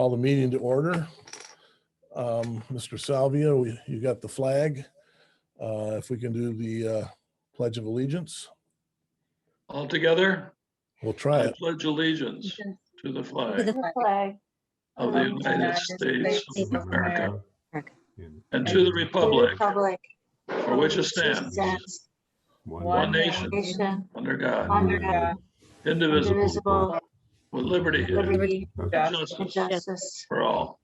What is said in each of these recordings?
Call the meeting to order. Mr. Salvia, you got the flag. If we can do the Pledge of Allegiance. All together, We'll try I it. pledge allegiance to the To flag the flag of the United States of America and to the republic for which it stands, one nation, under God, indivisible, with liberty and justice for all.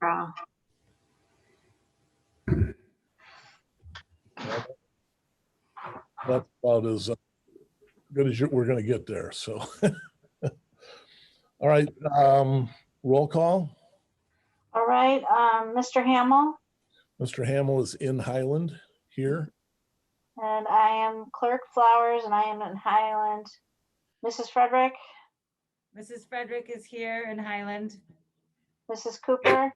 That's about as good as we're going to get there. So, all right, roll call. All right, Mr. Hamel, Mr. Hamill is in Highland here. and I am Clerk Flowers, and I am in Highland. Mrs. Frederick, Mrs. Frederick is here in Highland. Mrs. Cooper,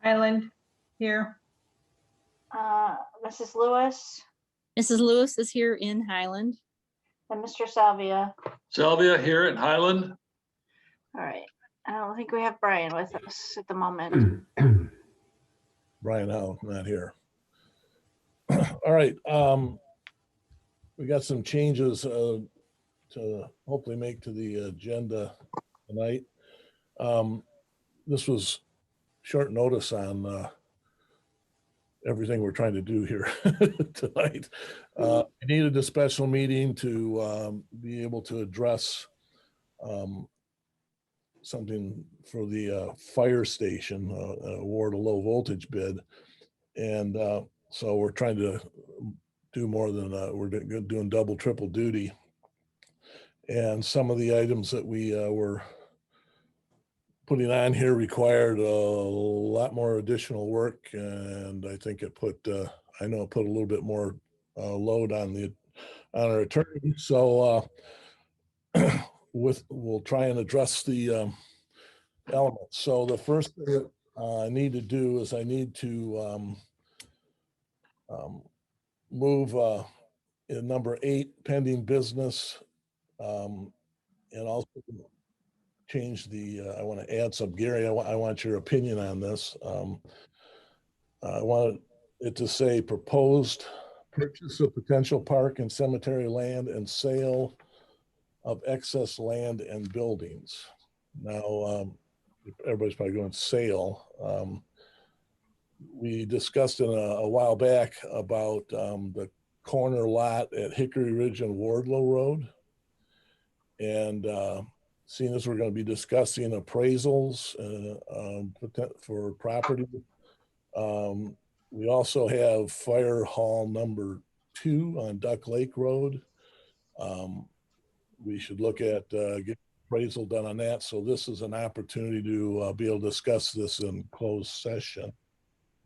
Highland, here. Mrs. Lewis, Mrs. Lewis is here in Highland. and Mr. Salvia. Salvia here in Highland. All right, I don't think we have Brian with us at the moment. Brian Howe, not here. All right, we got some changes to hopefully make to the agenda tonight. This was short notice on everything we're trying to do here tonight. We needed a special meeting to be able to address something for the fire station, award a low voltage bid. And so we're trying to do more than we're doing double, triple duty. And some of the items that we were putting on here required a lot more additional work. And I think it put, I know it put a little bit more load on our attorney. So we'll try and address the elements. So the first thing that I need to do is I need to move in number 8, pending business, and also change the, I want to add some, Gary, I want your opinion on this. I want it to say proposed purchase of potential park and cemetery land and sale of excess land and buildings. Now, everybody's probably going sale. We discussed in a while back about the corner lot at Hickory Ridge and Wardlow Road. And seeing as we're going to be discussing appraisals for property, we also have Fire Hall number 2 on Duck Lake Road. We should look at getting appraisal done on that. So this is an opportunity to be able to discuss this in closed session.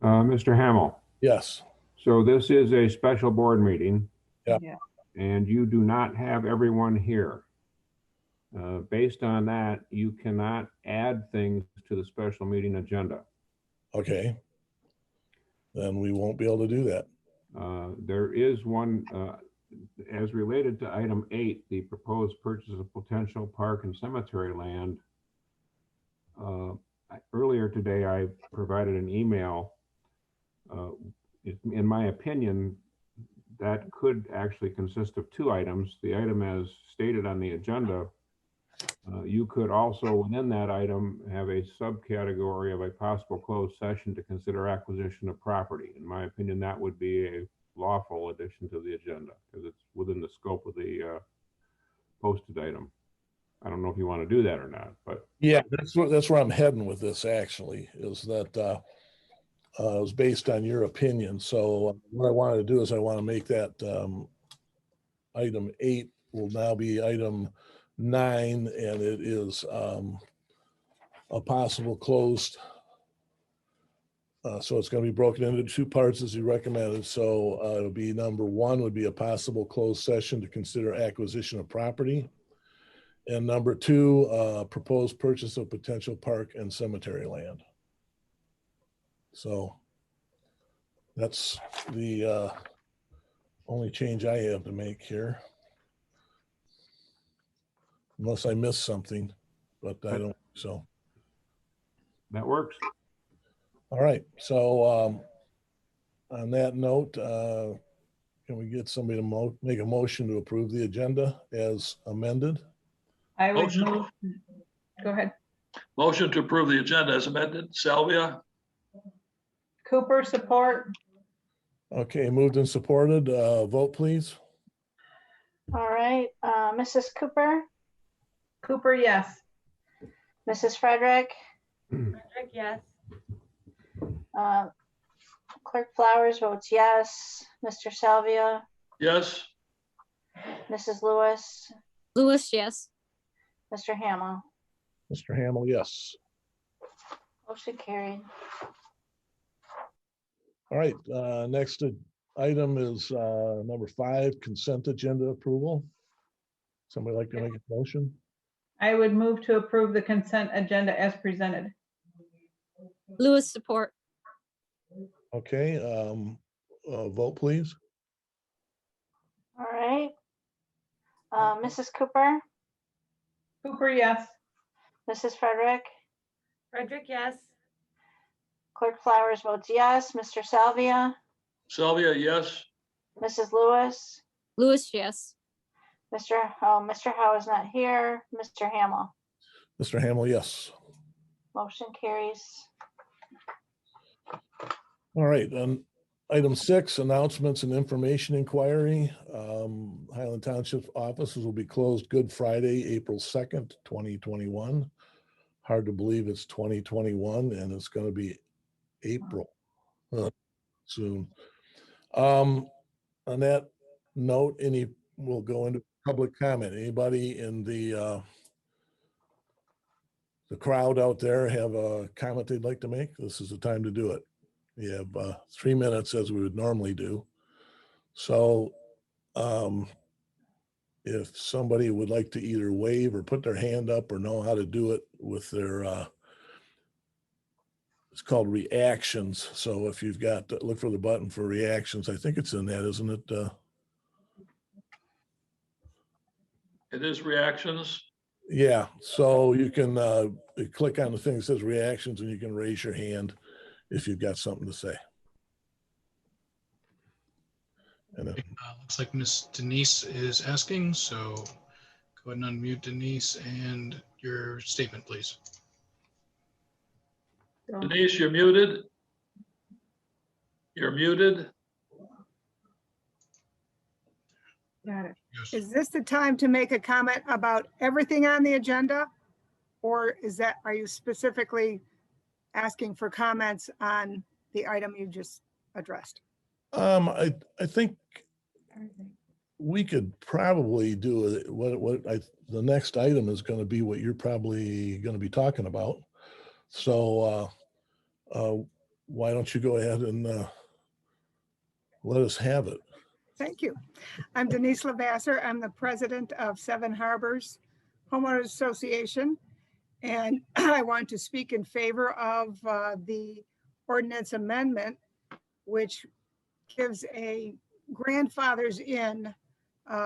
Mr. Hamill. Yes. So this is a special board meeting. Yeah. And you do not have everyone here. Based on that, you cannot add things to the special meeting agenda. Okay. Then we won't be able to do that. There is one, as related to item 8, the proposed purchase of potential park and cemetery land. Earlier today, I provided an email. In my opinion, that could actually consist of 2 items. The item as stated on the agenda, you could also within that item have a subcategory of a possible closed session to consider acquisition of property. In my opinion, that would be a lawful addition to the agenda because it's within the scope of the posted item. I don't know if you want to do that or not, but yeah, that's where I'm heading with this. Actually, is that it was based on your opinion. So what I wanted to do is I want to make that item 8 will now be item 9, and it is a possible closed. So it's going to be broken into 2 parts as you recommended. So it'll be number 1 would be a possible closed session to consider acquisition of property. And number 2, proposed purchase of potential park and cemetery land. So that's the only change I have to make here. Unless I missed something, but I don't, so. That works. All right, so on that note, can we get somebody to make a motion to approve the agenda as amended? I would Motion. move, go ahead. Motion to approve the agenda as amended. Salvia, Cooper, support. Okay, moved and supported. Vote, please. All right, Mrs. Cooper, Cooper, yes. Mrs. Frederick, Frederick, yes. Clerk Flowers votes yes. Mr. Salvia, yes. Mrs. Lewis, Lewis, yes. Mr. Hamel. Mr. Hamel, yes. Motion carried. All right, next item is number 5, consent agenda approval. Somebody like to make a motion? I would move to approve the consent agenda as presented. Lewis, support. Okay, vote, please. All right. Mrs. Cooper, Cooper, yes. Mrs. Frederick, Frederick, yes. Clerk Flowers votes yes. Mr. Salvia, Salvia, yes. Mrs. Lewis, Lewis, yes. Mr. Howe is not here. Mr. Hamel. Mr. Hamel, yes. Motion carries. All right, item 6, announcements and information inquiry. Highland Township offices will be closed Good Friday, April 2nd, 2021. Hard to believe it's 2021 and it's going to be April soon. On that note, we'll go into public comment. Anybody in the crowd out there have a comment they'd like to make? This is the time to do it. We have 3 minutes as we would normally do. So if somebody would like to either wave or put their hand up or know how to do it with their, it's called reactions. So if you've got, look for the button for reactions. I think it's in that, isn't it? It is reactions. Yeah, so you can click on the thing that says reactions and you can raise your hand if you've got something to say. And Looks like Miss Denise is asking, so go ahead and unmute Denise and your statement, please. Denise, you're muted. You're muted. Got it. Yes. Is this the time to make a comment about everything on the agenda? Or are you specifically asking for comments on the item you just addressed? I think we could probably do the next item is going to be what you're probably going to be talking about. So why don't you go ahead and let us have it. Thank you. I'm Denise Lavasser. I'm the president of Seven Harbors Homeowners Association. And I want to speak in favor of the ordinance amendment, which gives a grandfathers in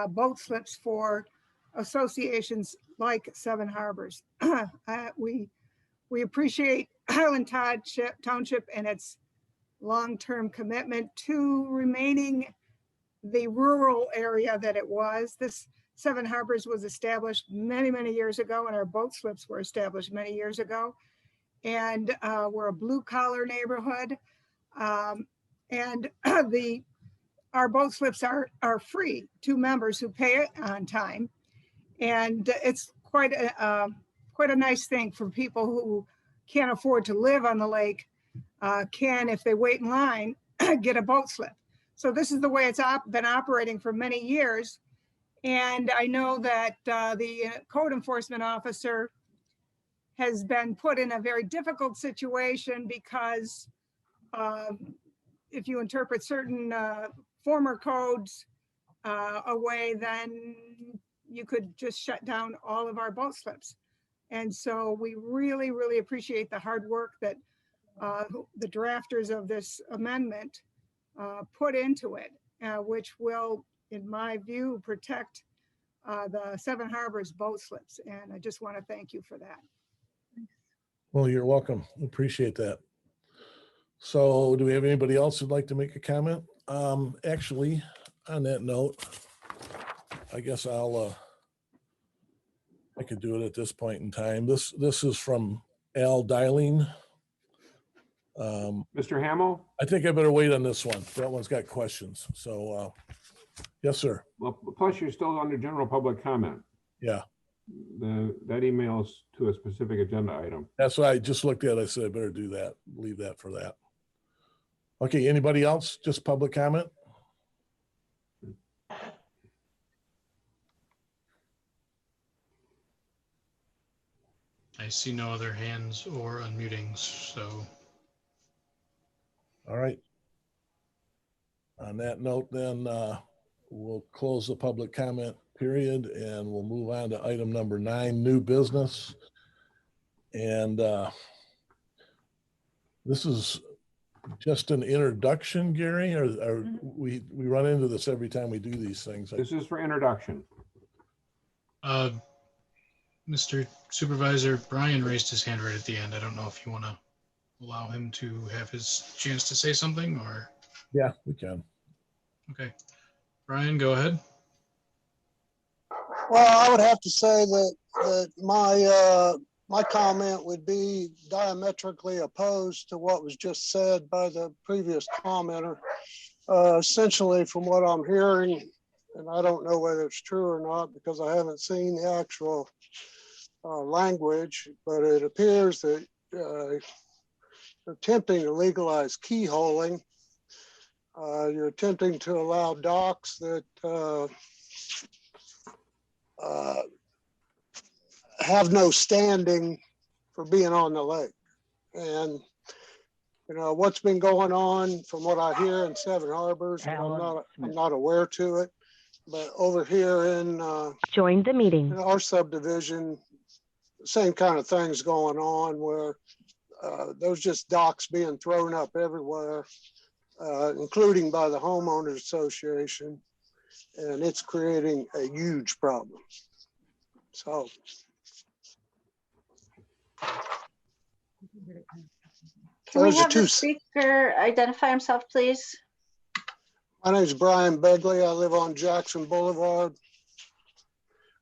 boat slips for associations like Seven Harbors. We appreciate Highland Township and its long-term commitment to remaining the rural area that it was. This Seven Harbors was established many, many years ago, and our boat slips were established many years ago. And we're a blue-collar neighborhood. And our boat slips are free to members who pay it on time. And it's quite a nice thing for people who can't afford to live on the lake, can, if they wait in line, get a boat slip. So this is the way it's been operating for many years. And I know that the code enforcement officer has been put in a very difficult situation because if you interpret certain former codes away, then you could just shut down all of our boat slips. And so we really, really appreciate the hard work that the drafters of this amendment put into it, which will, in my view, protect the Seven Harbors boat slips. And I just want to thank you for that. Well, you're welcome. Appreciate that. So do we have anybody else who'd like to make a comment? Actually, on that note, I guess I could do it at this point in time. This is from Al Dialing. Mr. Hamel? I think I better wait on this one. That one's got questions. So, yes, sir. Well, plus you're still under general public comment. Yeah, That emails to a specific agenda item. that's what I just looked at. I said I better do that. Leave that for that. Okay, anybody else? Just public comment? I see no other hands or unmutings, so All right. On that note, then we'll close the public comment period and we'll move on to item number 9, new business. And this is just an introduction, Gary, or we run into this every time we do these things. This is for introduction. Mr. Supervisor, Brian raised his hand right at the end. I don't know if you want to allow him to have his chance to say something or. Yeah, we can. Okay. Brian, go ahead. Well, I would have to say that my comment would be diametrically opposed to what was just said by the previous commenter. Essentially, from what I'm hearing, and I don't know whether it's true or not because I haven't seen the actual language, but it appears that attempting to legalize keyholing. You're attempting to allow docks that have no standing for being on the lake. And, you know, what's been going on from what I hear in Seven Harbors, I'm not aware to it, but over here in join the meeting. In our subdivision, same kind of things going on where there's just docks being thrown up everywhere, including by the Homeowners Association, and it's creating a huge problem. So. Can we have the speaker identify himself, please? My name is Brian Begley. I live on Jackson Boulevard.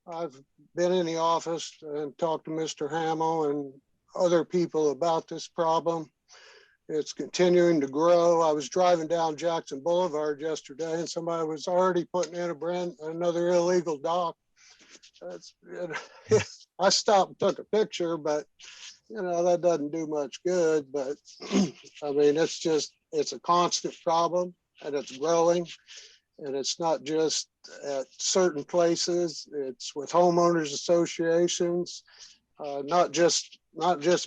I've been in the office and talked to Mr. Hamill and other people about this problem. It's continuing to grow. I was driving down Jackson Boulevard yesterday and somebody was already putting in another illegal dock. I stopped and took a picture, but you know, that doesn't do much good. But I mean, it's a constant problem and it's growing. And it's not just at certain places, it's with homeowners associations, not just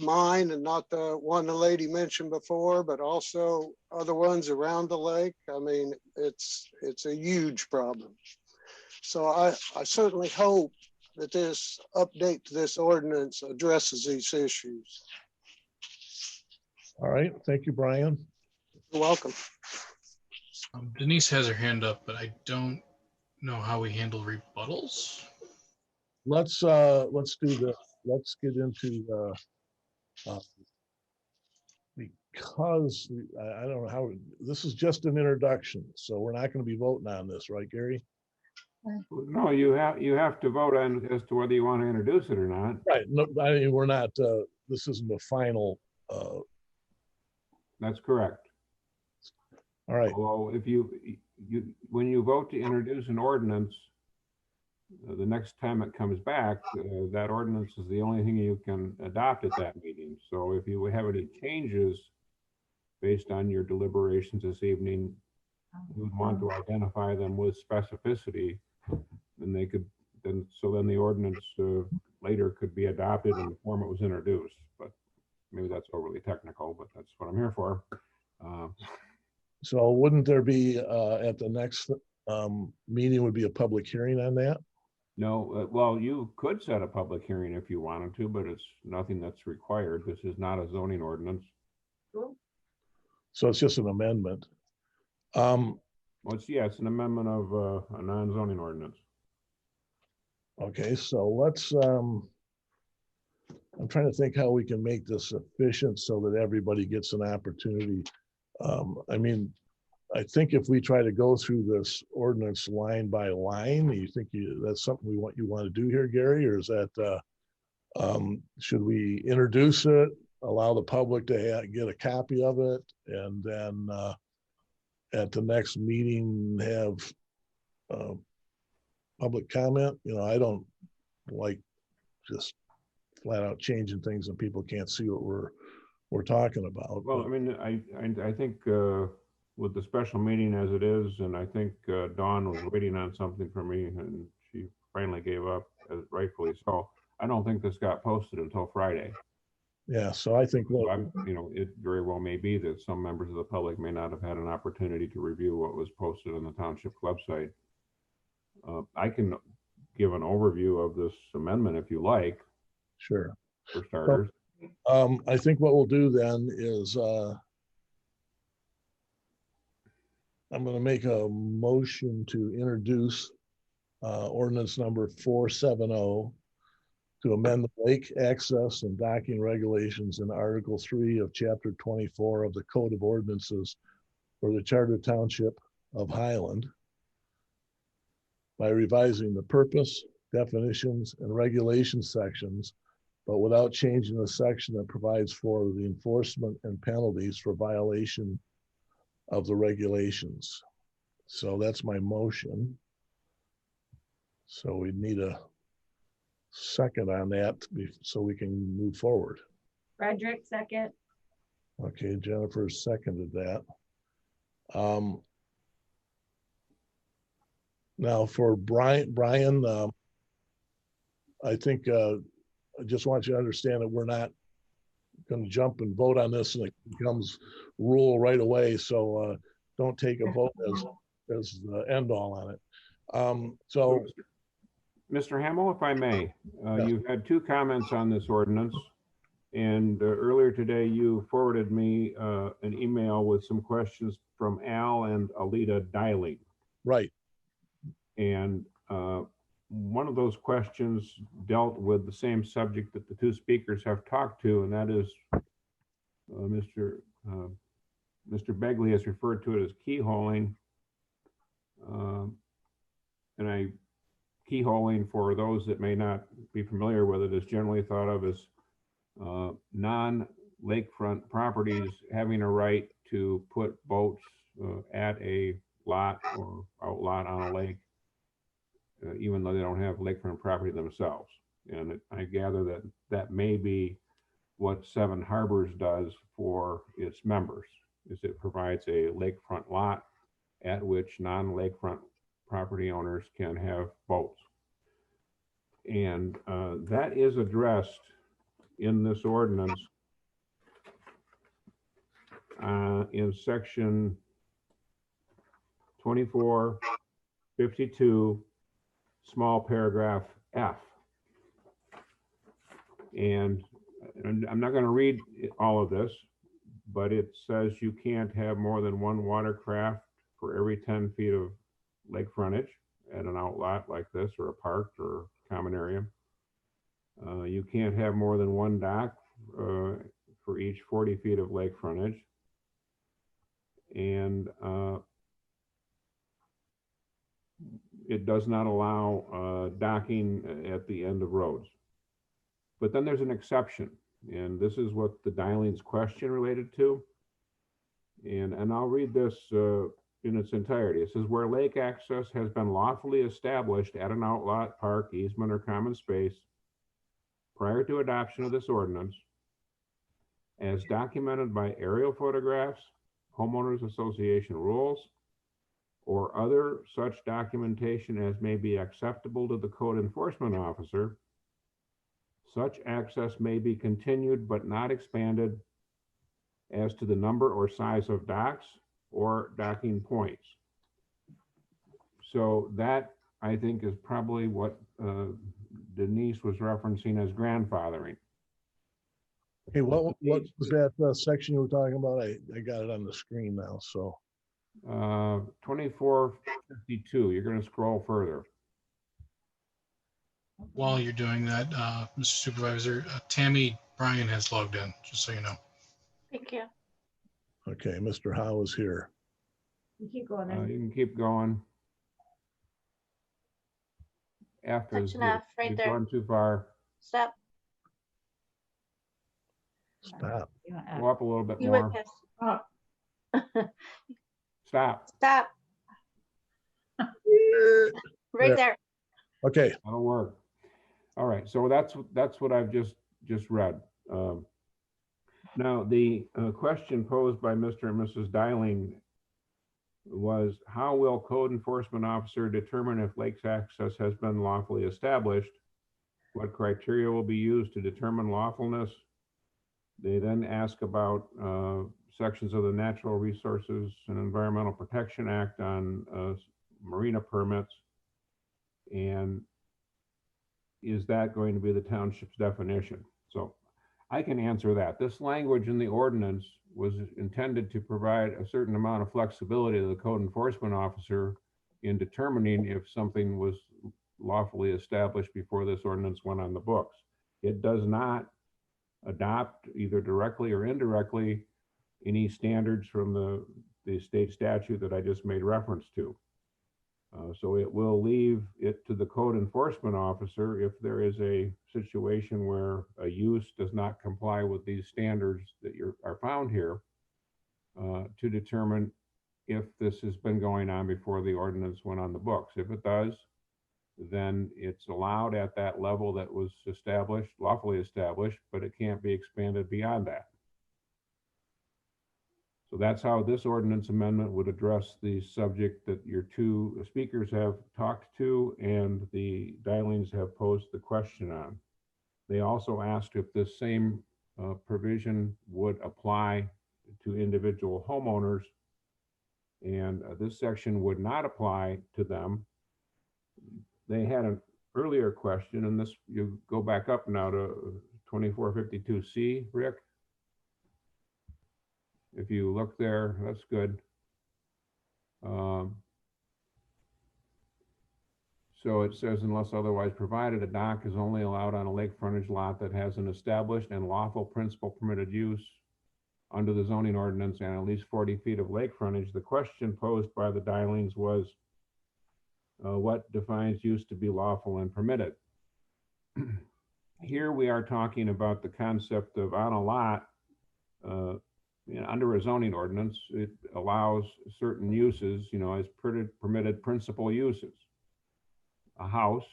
mine and not the one the lady mentioned before, but also other ones around the lake. I mean, it's a huge problem. So I certainly hope that this update to this ordinance addresses these issues. All right, thank you, Brian. You're welcome. Denise has her hand up, but I don't know how we handle rebuttals. Let's do this. Let's get into because I don't know how this is just an introduction, so we're not going to be voting on this, right, Gary? No, you have to vote on as to whether you want to introduce it or not. Right. No, I mean we're not. This isn't the final. That's correct. All right. Well, if when you vote to introduce an ordinance, the next time it comes back, that ordinance is the only thing you can adopt at that meeting. So if you have any changes based on your deliberations this evening, you would want to identify them with specificity, and then the ordinance later could be adopted in the form it was introduced. But maybe that's overly technical, but that's what I'm here for. So wouldn't there be at the next meeting would be a public hearing on that? No, well, you could set a public hearing if you wanted to, but it's nothing that's required. This is not a zoning ordinance. So it's just an amendment. Well, it's an amendment of a non-zoning ordinance. Okay, so let's I'm trying to think how we can make this efficient so that everybody gets an opportunity. I mean, I think if we try to go through this ordinance line by line, you think that's something you want to do here, Gary, or is that, should we introduce it, allow the public to get a copy of it, and then at the next meeting have public comment? You know, I don't like just flat out changing things and people can't see what we're talking about. Well, I mean, I think with the special meeting as it is, and I think Dawn was waiting on something from me and she finally gave up, rightfully so. I don't think this got posted until Friday. Yeah, so I think, So you know, it very well may be that some members of the public may not have had an opportunity to review what was posted on the township website. I can give an overview of this amendment if you like. Sure. For starters. I think what we'll do then is I'm going to make a motion to introduce ordinance number 470 to amend the lake access and docking regulations in Article 3 of Chapter 24 of the Code of Ordinances for the Charter Township of Highland by revising the purpose, definitions, and regulation sections, but without changing the section that provides for the enforcement and penalties for violation of the regulations. So that's my motion. So we need a second on that so we can move forward. Frederick, second. Okay, Jennifer seconded that. Now for Brian, I think I just want you to understand that we're not going to jump and vote on this and it becomes rule right away. So don't take a vote as the end all on it. So Mr. Hamel, if I may, you've had two comments on this ordinance, and earlier today you forwarded me an email with some questions from Al and Alita Dialing. Right. And one of those questions dealt with the same subject that the two speakers have talked to, and that is Mr. Begley has referred to it as keyholing. And keyholing, for those that may not be familiar with it, is generally thought of as non-lakefront properties having a right to put boats at a lot or outlot on a lake, even though they don't have lakefront property themselves. And I gather that that may be what Seven Harbors does for its members, is it provides a lakefront lot at which non-lakefront property owners can have boats. And that is addressed in this ordinance in section 2452, small paragraph F. And I'm not going to read all of this, but it says you can't have more than one watercraft for every 10 feet of lake frontage at an outlot like this, or a park or common area. You can't have more than one dock for each 40 feet of lake frontage. And it does not allow docking at the end of roads. But then there's an exception, and this is what the Dialing's question related to. And I'll read this in its entirety. It says, where lake access has been lawfully established at an outlot, park, easement, or common space prior to adoption of this ordinance, as documented by aerial photographs, homeowners association rules, or other such documentation as may be acceptable to the code enforcement officer, such access may be continued but not expanded as to the number or size of docks or docking points. So that, I think, is probably what Denise was referencing as grandfathering. Hey, what was that section you were talking about? I got it on the screen now. So 2452, you're going to scroll further. while you're doing that, Mr. Supervisor, Tammy Bryan has logged in, just so you know. Thank you. Okay, Mr. Howe is here. You keep going You then. can keep going. After Touch enough, right you've there. gone too far. Stop. Stop. You want Go up a little bit You more. went past. Stop. Stop. Right There. there. Okay, That'll work. All right. So that's what I've just read. Now, the question posed by Mr. and Mrs. Dialing was, how will code enforcement officer determine if lakes access has been lawfully established? What criteria will be used to determine lawfulness? They then ask about sections of the Natural Resources and Environmental Protection Act on marina permits. And is that going to be the township's definition? So I can answer that. This language in the ordinance was intended to provide a certain amount of flexibility to the code enforcement officer in determining if something was lawfully established before this ordinance went on the books. It does not adopt, either directly or indirectly, any standards from the state statute that I just made reference to. So it will leave it to the code enforcement officer if there is a situation where a use does not comply with these standards that are found here, to determine if this has been going on before the ordinance went on the books. If it does, then it's allowed at that level that was established, lawfully established, but it can't be expanded beyond that. So that's how this ordinance amendment would address the subject that your two speakers have talked to and the Dialings have posed the question on. They also asked if this same provision would apply to individual homeowners, and this section would not apply to them. They had an earlier question, and this, you go back up now to 2452C, Rick. If you look there, that's good. So it says, unless otherwise provided, a dock is only allowed on a lake frontage lot that has an established and lawful principal permitted use under the zoning ordinance and at least 40 feet of lake frontage. The question posed by the Dialings was, what defines use to be lawful and permitted? Here we are talking about the concept of on a lot, under a zoning ordinance, it allows certain uses, as permitted principal uses. A house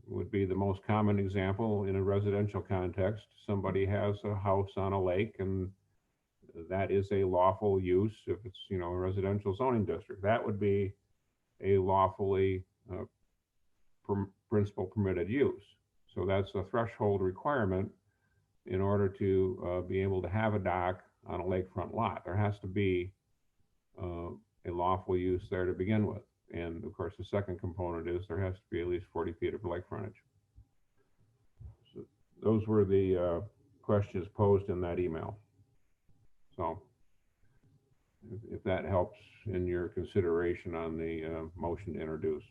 would be the most common example in a residential context. Somebody has a house on a lake, and that is a lawful use if it's, a residential zoning district. That would be a lawfully principal permitted use. So that's a threshold requirement in order to be able to have a dock on a lakefront lot. There has to be a lawful use there to begin with. And of course, the second component is there has to be at least 40 feet of lake frontage. So those were the questions posed in that email. So if that helps in your consideration on the motion to introduce.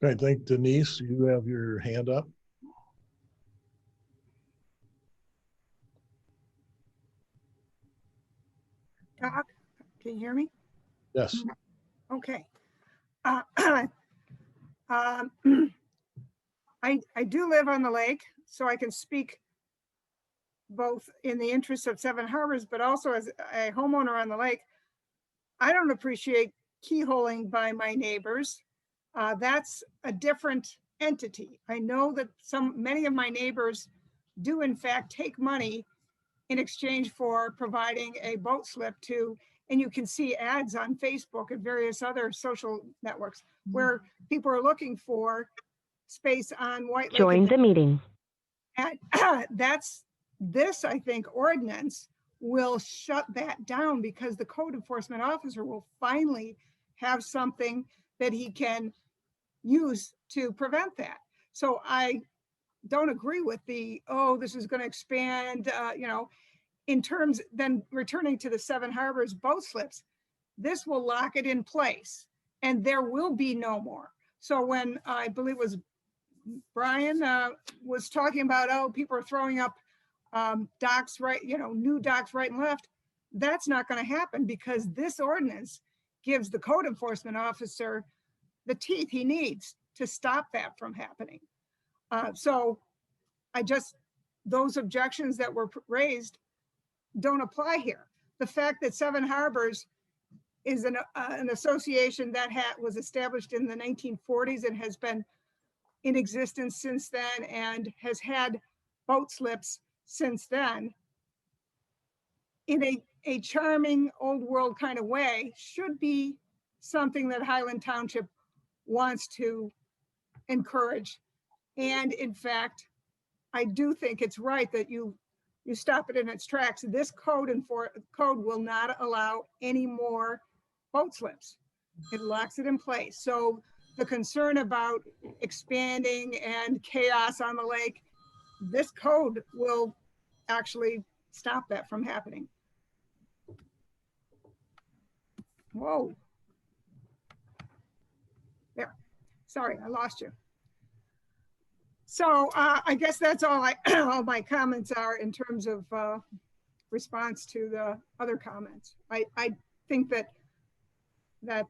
I think Denise, you have your hand up. Doc, can you hear me? Yes. Okay. I do live on the lake, so I can speak both in the interest of Seven Harbors, but also as a homeowner on the lake. I don't appreciate keyholing by my neighbors. That's a different entity. I know that many of my neighbors do in fact take money in exchange for providing a boat slip to, and you can see ads on Facebook and various other social networks where people are looking for space on White Lake. Join the meeting. And this, I think, ordinance will shut that down because the code enforcement officer will finally have something that he can use to prevent that. So I don't agree with this is going to expand, in terms, then returning to the Seven Harbors boat slips, this will lock it in place and there will be no more. So when I believe it was Brian was talking about, oh, people are throwing up docks, right, new docks right and left. That's not going to happen because this ordinance gives the code enforcement officer the teeth he needs to stop that from happening. So those objections that were raised don't apply here. The fact that Seven Harbors is an association that was established in the 1940s and has been in existence since then and has had boat slips since then in a charming old world kind of way should be something that Highland Township wants to encourage. And in fact, I do think it's right that you stop it in its tracks. This code will not allow any more boat slips. It locks it in place. So the concern about expanding and chaos on the lake, this code will actually stop that from happening. Whoa. There. Sorry, I lost you. So I guess that's all all my comments are in terms of response to the other comments. I think that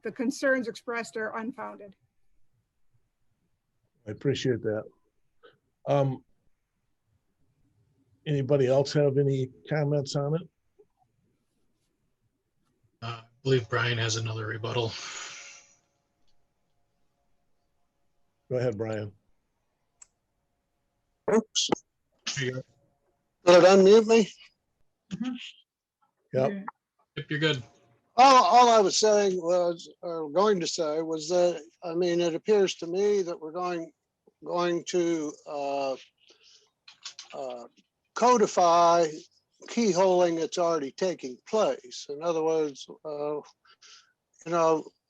the concerns expressed are unfounded. I appreciate that. Anybody else have any comments on it? I believe Brian has another rebuttal. Go ahead, Brian. Oops. There you go. Did it unmute me? Yep. Yep, you're good. All I was saying was, or going to say was that, I mean, it appears to me that we're going to codify keyholing that's already taking place. In other words,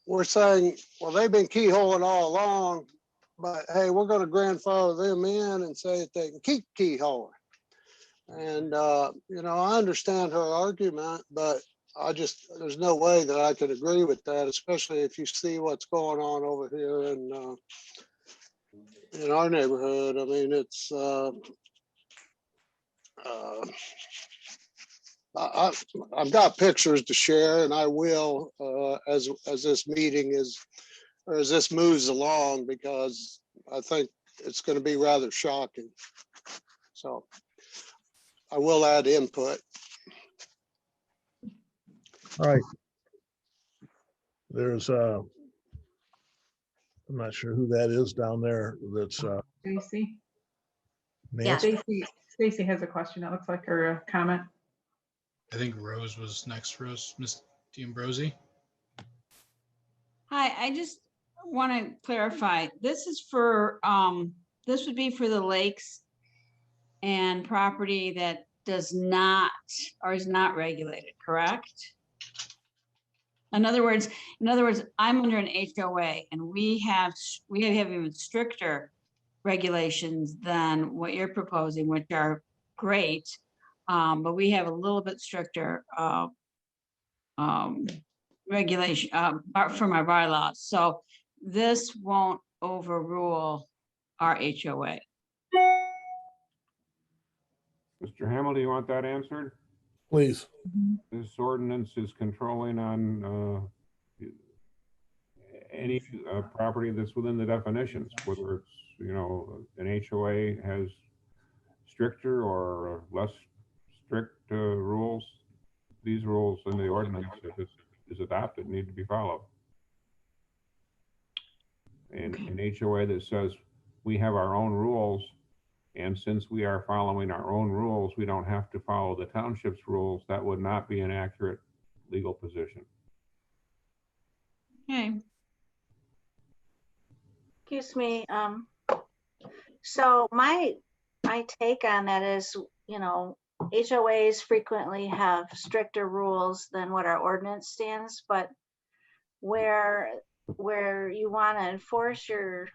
we're saying, well, they've been keyholing all along, but hey, we're going to grandfather them in and say that they can keep keyholing. And, I understand her argument, but there's no way that I could agree with that, especially if you see what's going on over here in our neighborhood. I mean, it's, I've got pictures to share, and I will as this meeting as this moves along, because I think it's going to be rather shocking. So I will add input. All right. There's I'm not sure who that is down there. That's Stacy. Nancy. Stacy has a question. It looks like, or a comment. I think Rose was next. Rose, Miss D'Ambrosi. Hi, I just want to clarify. This is for, this would be for the lakes and property that does not or is not regulated, correct? In other words, I'm under an HOA and we have even stricter regulations than what you're proposing, which are great. But we have a little bit stricter regulation from our bylaws. So this won't overrule our HOA. Mr. Hamill, do you want that answered? Please. This ordinance is controlling on any property that's within the definitions, whether it's, an HOA has stricter or less strict rules. These rules in the ordinance, if it is adopted, need to be followed. And an HOA that says we have our own rules, and since we are following our own rules, we don't have to follow the township's rules, that would not be an accurate legal position. Okay. Excuse me. So my take on that is, HOAs frequently have stricter rules than what our ordinance stands, but where you want to enforce your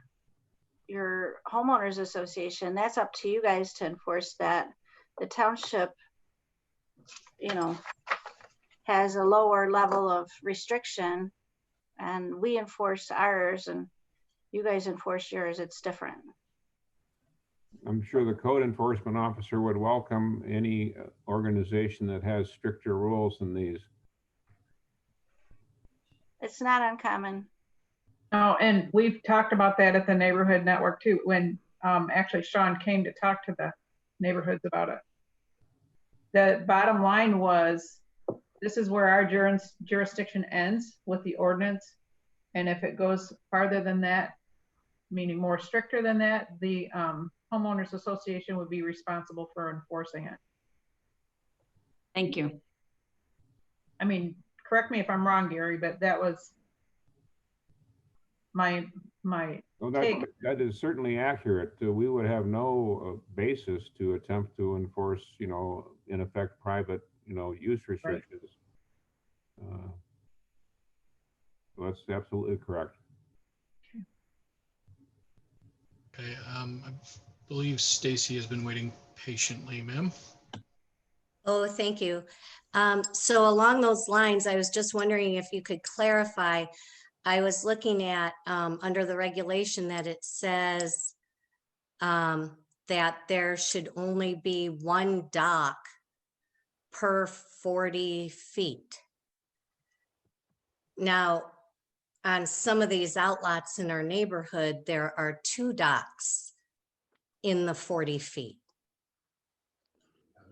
homeowners association, that's up to you guys to enforce that. The township, has a lower level of restriction, and we enforce ours. And you guys enforce yours, it's different. I'm sure the code enforcement officer would welcome any organization that has stricter rules than these. It's not uncommon. Oh, and we've talked about that at the neighborhood network too, when actually Sean came to talk to the neighborhoods about it. The bottom line was, this is where our jurisdiction ends with the ordinance. And if it goes farther than that, meaning more stricter than that, the homeowners association would be responsible for enforcing it. Thank you. I mean, correct me if I'm wrong, Gary, but that was my Well, take. that is certainly accurate. We would have no basis to attempt to enforce, you know, in effect, private, you know, use restrictions. Right. That's absolutely correct. Okay, I believe Stacy has been waiting patiently, ma'am. Oh, thank you. So along those lines, I was just wondering if you could clarify. I was looking at under the regulation that it says that there should only be one dock per 40 feet. Now, on some of these outlots in our neighborhood, there are two docks in the 40 feet.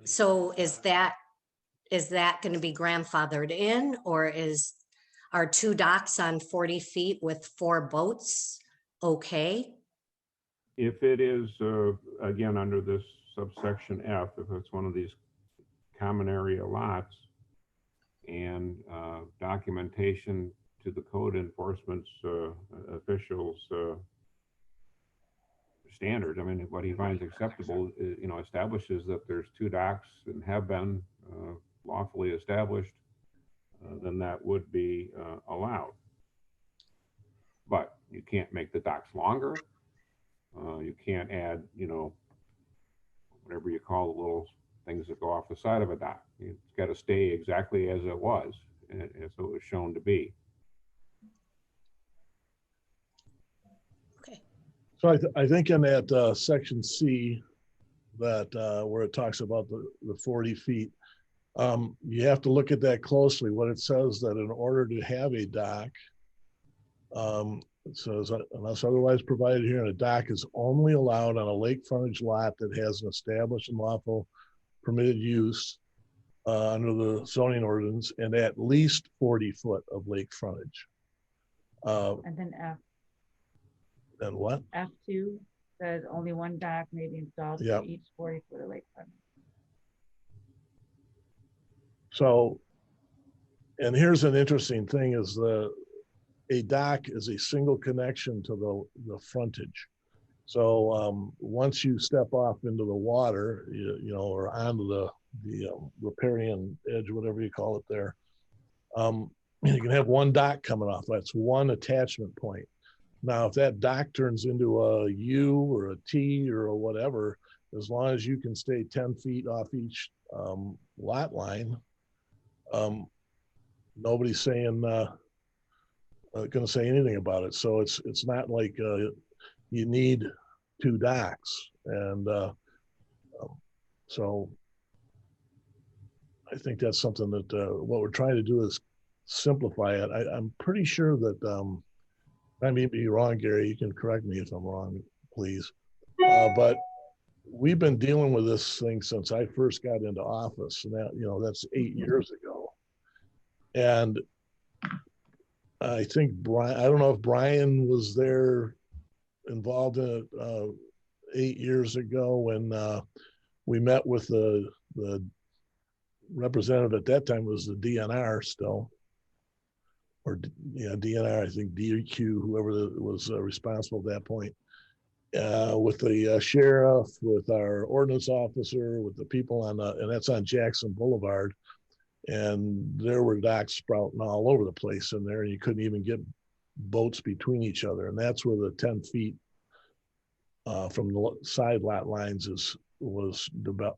So is that going to be grandfathered in, or are two docks on 40 feet with 4 boats okay? If it is, again, under this subsection F, if it's one of these common area lots and documentation to the code enforcement officials standard, I mean, what he finds acceptable, you know, establishes that there's two docks and have been lawfully established, then that would be allowed. But you can't make the docks longer. You can't add, you know, whatever you call the little things that go off the side of a dock. It's got to stay exactly as it was, and so it was shown to be. Okay. So I think in that section C, that where it talks about the 40 feet, you have to look at that closely. What it says that in order to have a dock, it says, unless otherwise provided here, a dock is only allowed on a lake frontage lot that has an established and lawful permitted use under the zoning ordinance and at least 40 foot of lake frontage. And then F. And what? F2 says only one dock may be installed for each 40 foot of lake frontage. So, and here's an interesting thing is a dock is a single connection to the frontage. So once you step off into the water, you know, or onto the riparian edge, whatever you call it there, you can have one dock coming off. That's one attachment point. Now, if that dock turns into a U or a T or a whatever, as long as you can stay 10 feet off each lot line, nobody's saying going to say anything about it. So it's not like you need two docks, and so I think that's something that what we're trying to do is simplify it. I'm pretty sure that I may be wrong, Gary. You can correct me if I'm wrong, please. But we've been dealing with this thing since I first got into office, and that, you know, that's 8 years ago. And I think Brian, I don't know if Brian was there involved in it 8 years ago when we met with the representative at that time was the DNR still, or yeah, DNR, I think DEQ, whoever was responsible at that point, with the sheriff, with our ordinance officer, with the people on and that's on Jackson Boulevard. And there were docks sprouting all over the place in there, and you couldn't even get boats between each other. And that's where the 10 feet from the side lot lines was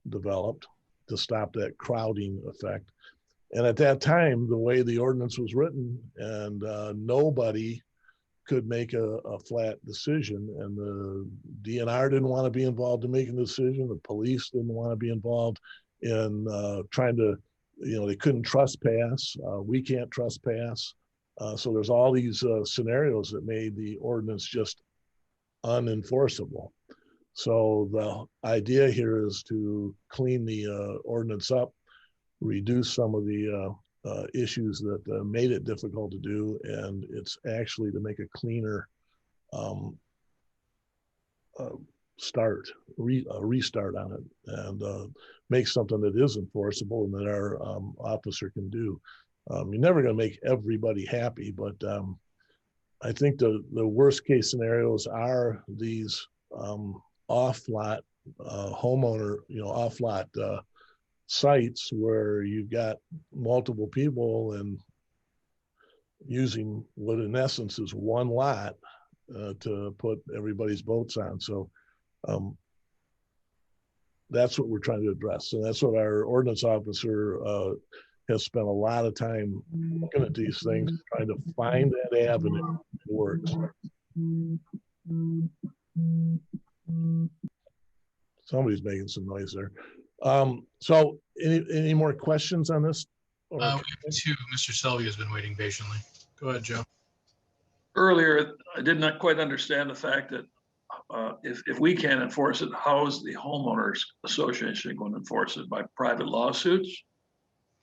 developed to stop that crowding effect. And at that time, the way the ordinance was written, and nobody could make a flat decision, and the DNR didn't want to be involved in making the decision. The police didn't want to be involved in trying to, they couldn't trespass. We can't trespass. So there's all these scenarios that made the ordinance just unenforceable. So the idea here is to clean the ordinance up, reduce some of the issues that made it difficult to do, and it's actually to make a cleaner restart on it, and make something that is enforceable and that our officer can do. You're never going to make everybody happy, but I think the worst case scenarios are these off-lot homeowner, off-lot sites where you've got multiple people and using what in essence is one lot to put everybody's boats on. So that's what we're trying to address. And that's what our ordinance officer has spent a lot of time looking at these things, trying to find that avenue that works. Somebody's making some noise there. So any more questions on this? We have two. Mr. Selvey has been waiting patiently. Go ahead, Joe. Earlier, I did not quite understand the fact that if we can't enforce it, how is the homeowners association going to enforce it? By private lawsuits?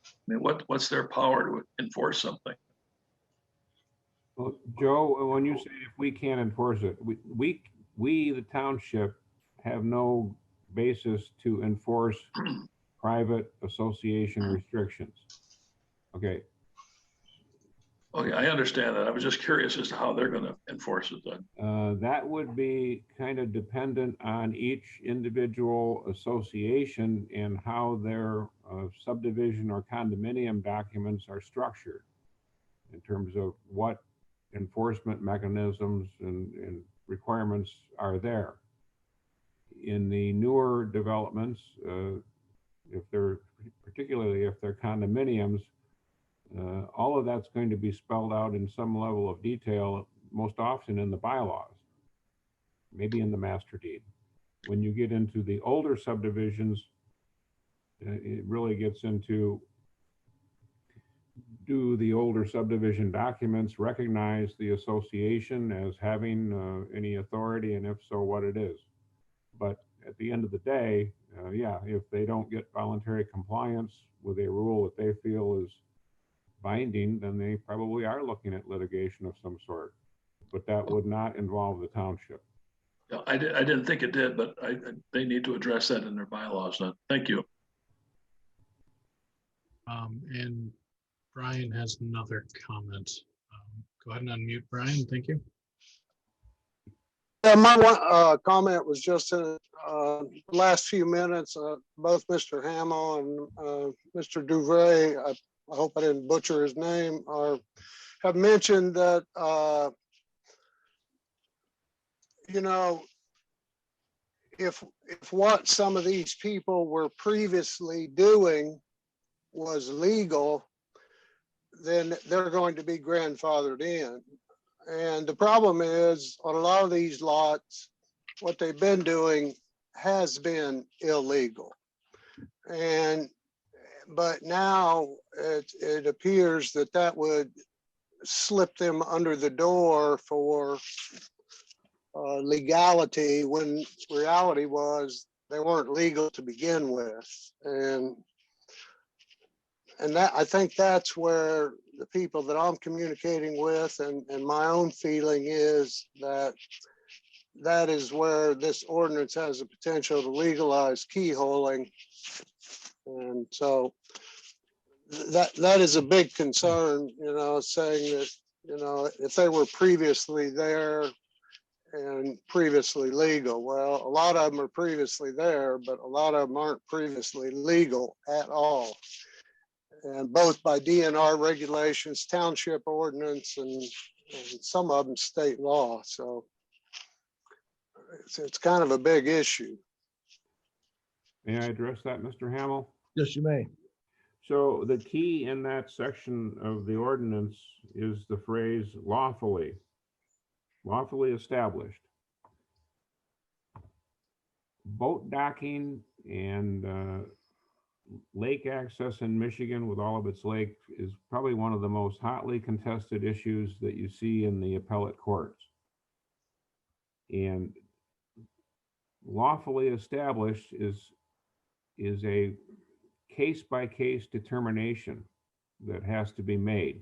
I mean, what's their power to enforce something? Well, Joe, when you say if we can't enforce it, we the township have no basis to enforce private association restrictions. Okay. Okay, I understand that. I was just curious as to how they're going to enforce it then. That would be kind of dependent on each individual association and how their subdivision or condominium documents are structured in terms of what enforcement mechanisms and requirements are there. In the newer developments, particularly if they're condominiums, all of that's going to be spelled out in some level of detail, most often in the bylaws, maybe in the master deed. When you get into the older subdivisions, it really gets into, do the older subdivision documents recognize the association as having any authority, and if so, what it is? But at the end of the day, yeah, if they don't get voluntary compliance with a rule that they feel is binding, then they probably are looking at litigation of some sort, but that would not involve the township. Yeah, I didn't think it did, but they need to address that in their bylaws then. Thank you. And Brian has another comment. Go ahead and unmute Brian. Thank you. Yeah, my one comment was just in the last few minutes, both Mr. Hamill and Mr. Duvray, I hope I didn't butcher his name, have mentioned that, if what some of these people were previously doing was legal, then they're going to be grandfathered in. And the problem is, on a lot of these lots, what they've been doing has been illegal. But now it appears that would slip them under the door for legality, when reality was they weren't legal to begin with. And that, I think that's where the people that I'm communicating with and my own feeling is that is where this ordinance has the potential to legalize keyholing. And so that is a big concern, saying that, if they were previously there and previously legal, well, a lot of them are previously there, but a lot of them aren't previously legal at all. And both by DNR regulations, township ordinance, and some of them state law. So it's kind of a big issue. May I address that, Mr. Hamill? Yes, you may. So the key in that section of the ordinance is the phrase lawfully. lawfully established. Boat docking and lake access in Michigan with all of its lakes is probably one of the most hotly contested issues that you see in the appellate courts. And lawfully established is a case-by-case determination that has to be made.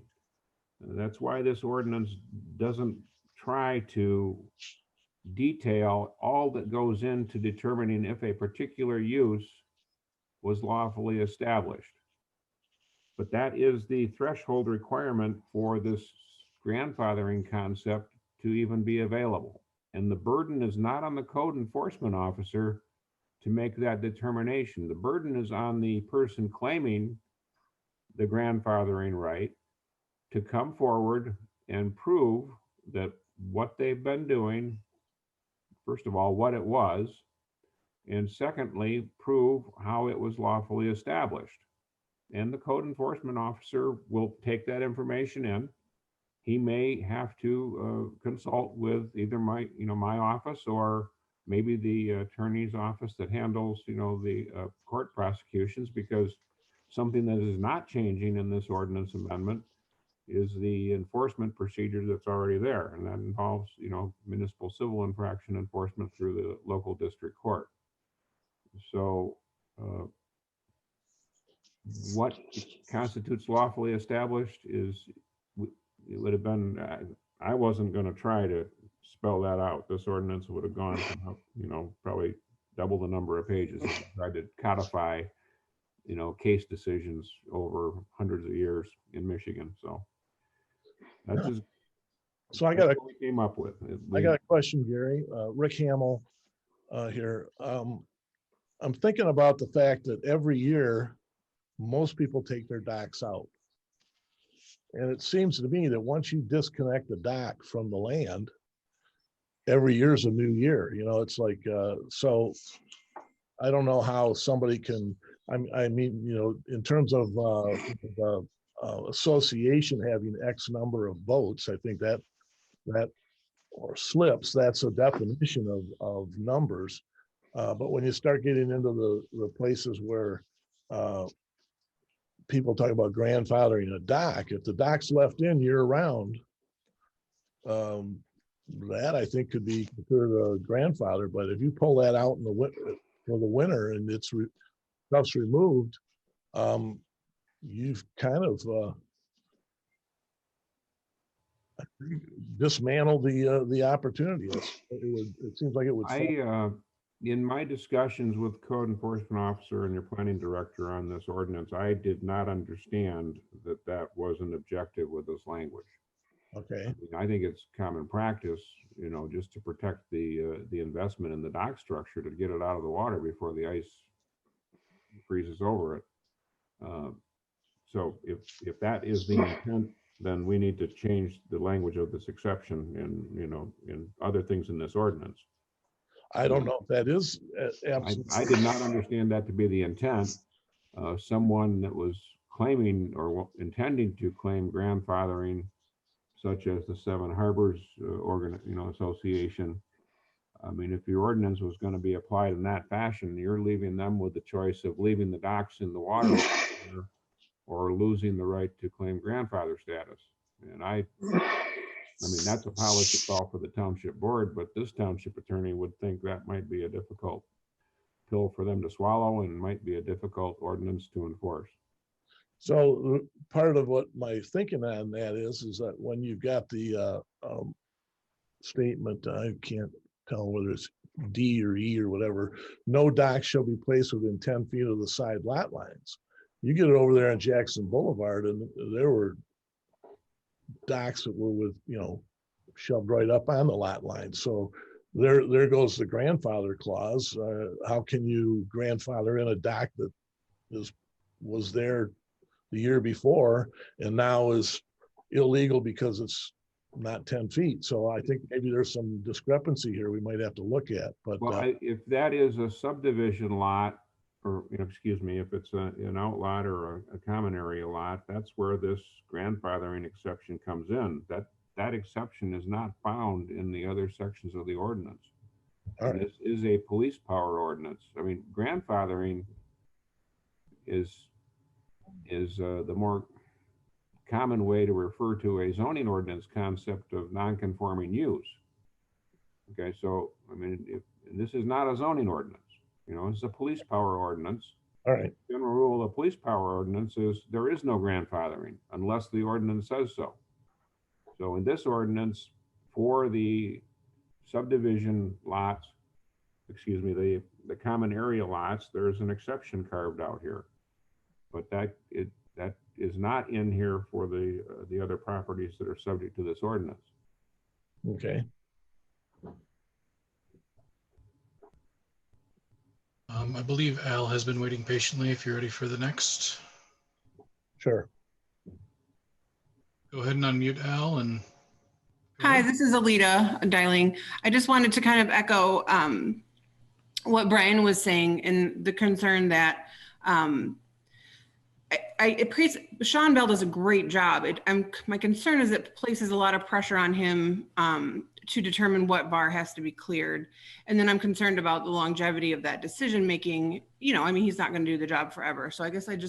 That's why this ordinance doesn't try to detail all that goes into determining if a particular use was lawfully established. But that is the threshold requirement for this grandfathering concept to even be available. And the burden is not on the code enforcement officer to make that determination. The burden is on the person claiming the grandfathering right to come forward and prove that what they've been doing, first of all, what it was, and secondly, prove how it was lawfully established. And the code enforcement officer will take that information in. He may have to consult with either my office or maybe the attorney's office that handles, the court prosecutions, because something that is not changing in this ordinance amendment is the enforcement procedure that's already there. And that involves, municipal civil infraction enforcement through the local district court. So what constitutes lawfully established is, it would have been, I wasn't going to try to spell that out. This ordinance would have gone, probably double the number of pages if I tried to codify, case decisions over hundreds of years in Michigan. So that's just, so I got what we came up with. I got a question, Gary. Rick Hamill here. I'm thinking about the fact that every year most people take their docks out. And it seems to me that once you disconnect the dock from the land, every year is a new year. It's like, so I don't know how somebody can, I mean, in terms of the association having X number of boats, I think that or slips, that's a definition of numbers. But when you start getting into the places where people talk about grandfathering a dock, if the dock's left in year round, that I think could be considered a grandfather. But if you pull that out in the winter for the winter and stuff's removed, you've kind of dismantled the opportunity. It seems like it would. In my discussions with code enforcement officer and your planning director on this ordinance, I did not understand that was an objective with this language. Okay. I think it's common practice, just to protect the investment in the dock structure to get it out of the water before the ice freezes over it. So if that is the intent, then we need to change the language of this exception in other things in this ordinance. I don't know if that is absolutely. I did not understand that to be the intent. Someone that was claiming or intending to claim grandfathering, such as the Seven Harbors Association. I mean, if your ordinance was going to be applied in that fashion, you're leaving them with the choice of leaving the docks in the water or losing the right to claim grandfather status. And I mean, that's a policy call for the township board, but this township attorney would think that might be a difficult pill for them to swallow and might be a difficult ordinance to enforce. So part of what my thinking on that is that when you've got the statement, I can't tell whether it's D or E or whatever, no dock shall be placed within 10 feet of the side lot lines. You get it over there on Jackson Boulevard and there were docks that were with, shoved right up on the lot line. So there goes the grandfather clause. How can you grandfather in a dock that was there the year before and now is illegal because it's not 10 feet? So I think maybe there's some discrepancy here we might have to look at. But well, if that is a subdivision lot, or excuse me, if it's an outlot or a common area lot, that's where this grandfathering exception comes in. That that exception is not found in the other sections of the ordinance. All And right. this is a police power ordinance. I mean, grandfathering is the more common way to refer to a zoning ordinance concept of non-conforming use. Okay, so I mean, this is not a zoning ordinance. You know, it's a police power ordinance. All right. General rule of police power ordinance is there is no grandfathering unless the ordinance says so. So in this ordinance, for the subdivision lots, excuse me, the common area lots, there's an exception carved out here, but that is not in here for the other properties that are subject to this ordinance. Okay. I believe Al has been waiting patiently. If you're ready for the next. Sure. Go ahead and unmute Al and. Hi, this is Alita dialing. I just wanted to kind of echo what Brian was saying and the concern that Sean Bell does a great job. My concern is it places a lot of pressure on him to determine what bar has to be cleared. And then I'm concerned about the longevity of that decision making. You know, I mean, he's not going to do the job forever. So I guess I'd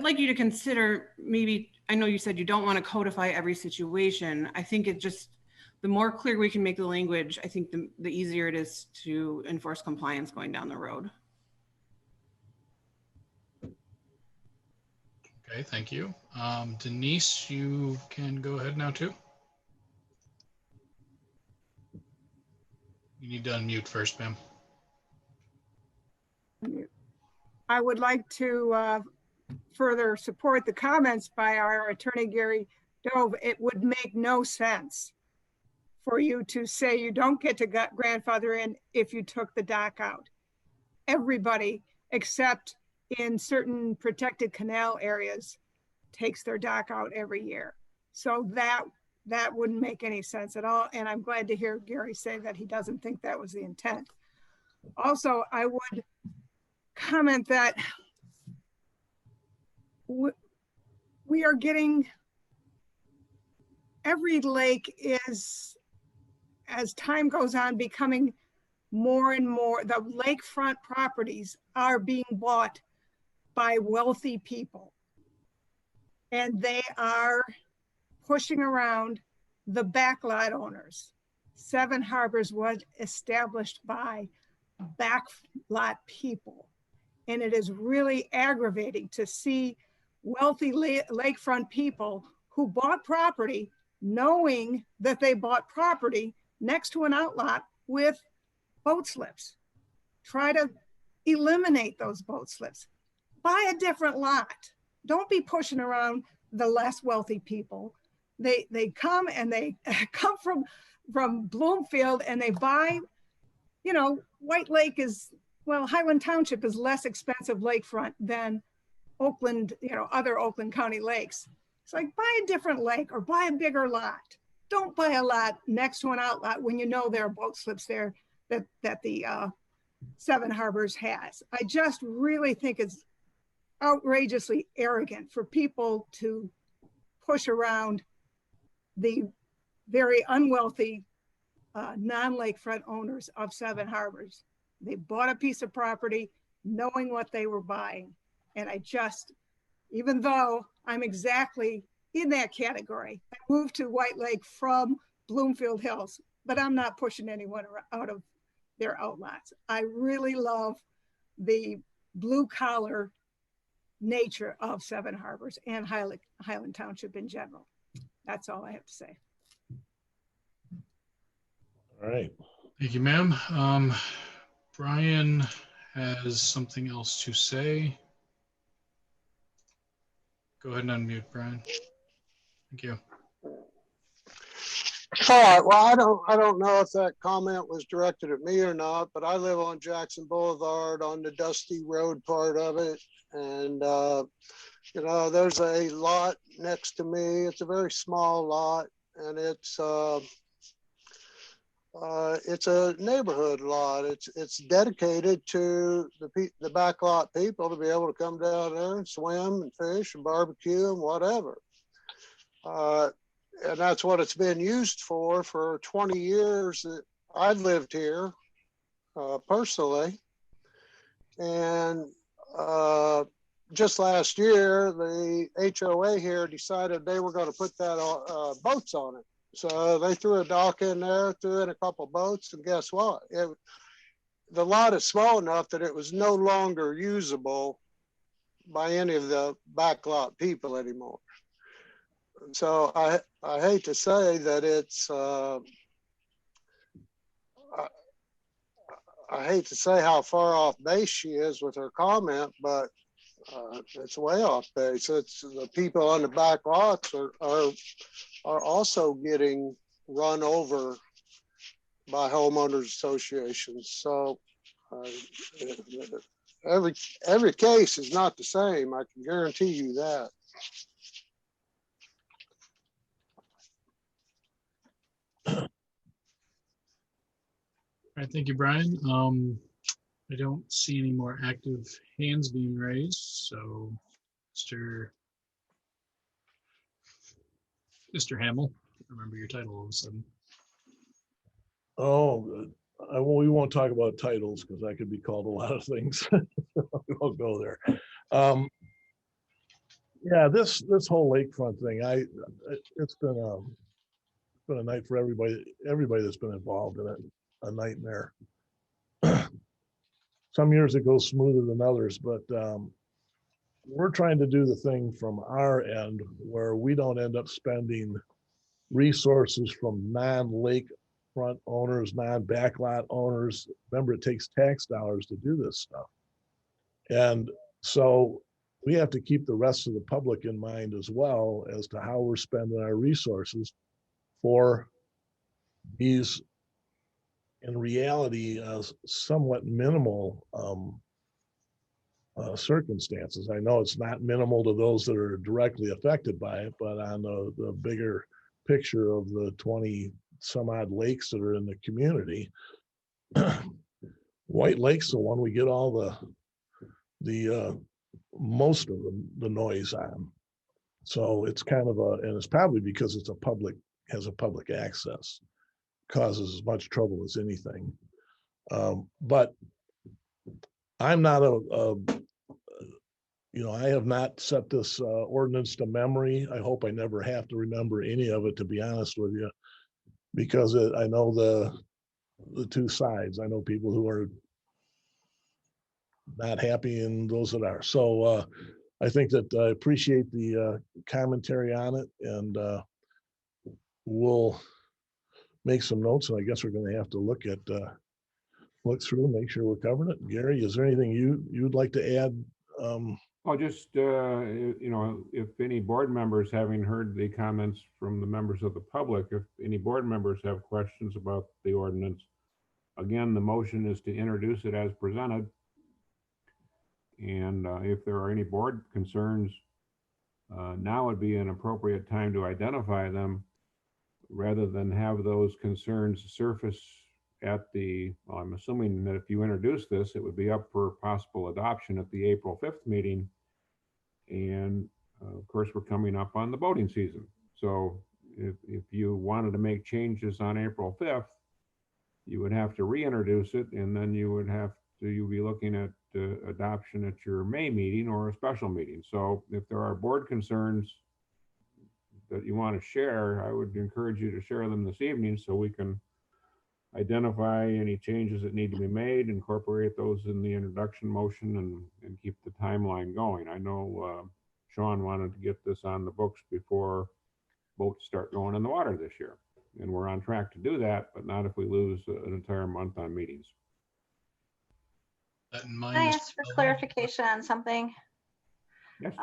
like you to consider maybe, I know you said you don't want to codify every situation. I think the more clear we can make the language, I think the easier it is to enforce compliance going down the road. Okay, thank you. Denise, you can go ahead now too. You need to unmute first, ma'am. I would like to further support the comments by our attorney, Gary Dove. It would make no sense for you to say you don't get to grandfather in if you took the dock out. Everybody, except in certain protected canal areas, takes their dock out every year. So that wouldn't make any sense at all. And I'm glad to hear Gary say that he doesn't think that was the intent. Also, I would comment that we are getting, every lake is, as time goes on, becoming more and more, the lakefront properties are being bought by wealthy people. And they are pushing around the backlot owners. Seven Harbors was established by backlot people. And it is really aggravating to see wealthy lakefront people who bought property knowing that they bought property next to an outlot with boat slips. Try to eliminate those boat slips. Buy a different lot. Don't be pushing around the less wealthy people. They come and they come from Bloomfield and they buy, you know, White Lake is, well, Highland Township is less expensive lakefront than Oakland, you know, other Oakland County lakes. It's like, buy a different lake or buy a bigger lot. Don't buy a lot next to an outlet when you know there are boat slips there that the Seven Harbors has. I just really think it's outrageously arrogant for people to push around the very unwealthy non-lakefront owners of Seven Harbors. They bought a piece of property knowing what they were buying. And I just, even though I'm exactly in that category, I moved to White Lake from Bloomfield Hills, but I'm not pushing anyone out of their outlets. I really love the blue collar nature of Seven Harbors and Highland Township in general. That's all I have to say. All right. Thank you, ma'am. Brian has something else to say. Go ahead and unmute, Brian. Thank you. All right, well, I don't know if that comment was directed at me or not, but I live on Jackson Boulevard on the dusty road part of it. And, you know, there's a lot next to me. It's a very small lot, and it's a neighborhood lot. It's dedicated to the backlot people to be able to come down there and swim and fish and barbecue and whatever. and that's what it's been used for 20 years that I've lived here personally. And just last year, the HOA here decided they were going to put that boats on it. So they threw a dock in there, threw in a couple boats, and guess what? The lot is small enough that it was no longer usable by any of the backlot people anymore. So I hate to say that it's I hate to say how far off base she is with her comment, but it's way off base. It's the people on the back lots are also getting run over by homeowners associations. So every case is not the same. I can guarantee you that. All right, thank you, Brian. I don't see any more active hands being raised. So Mr. Hamill, remember your title all of a sudden. Oh, we won't talk about titles because I could be called a lot of things. We won't go there. Yeah, this whole lakefront thing, it's been a night for everybody that's been involved in it, a nightmare. Some years it goes smoother than others, but we're trying to do the thing from our end where we don't end up spending resources from non-lakefront owners, non-backlot owners. Remember, it takes tax dollars to do this stuff. And so we have to keep the rest of the public in mind as well as to how we're spending our resources for these, in reality, somewhat minimal circumstances. I know it's not minimal to those that are directly affected by it, but on the bigger picture of the 20 some odd lakes that are in the community, White Lake's the one we get all the most of the noise on. So it's kind of and it's probably because it's has a public access, causes as much trouble as anything. But I'm not I have not set this ordinance to memory. I hope I never have to remember any of it, to be honest with you, because I know the two sides. I know people who are not happy and those that are. So I think that I appreciate the commentary on it, and we'll make some notes. And I guess we're going to have to look through, make sure we're covering it. Gary, is there anything you'd like to add? Well, just, if any board members, having heard the comments from the members of the public, if any board members have questions about the ordinance, again, the motion is to introduce it as presented. And if there are any board concerns, now would be an appropriate time to identify them rather than have those concerns surface at I'm assuming that if you introduce this, it would be up for possible adoption at the April 5th meeting. And of course, we're coming up on the boating season. So if you wanted to make changes on April 5th, you would have to reintroduce it, and then you'll be looking at adoption at your May meeting or a special meeting. So if there are board concerns that you want to share, I would encourage you to share them this evening so we can identify any changes that need to be made, incorporate those in the introduction motion, and keep the timeline going. I know Sean wanted to get this on the books before boats start going in the water this year. And we're on track to do that, but not if we lose an entire month on meetings. That in mind, Can I ask for clarification on something? Yes.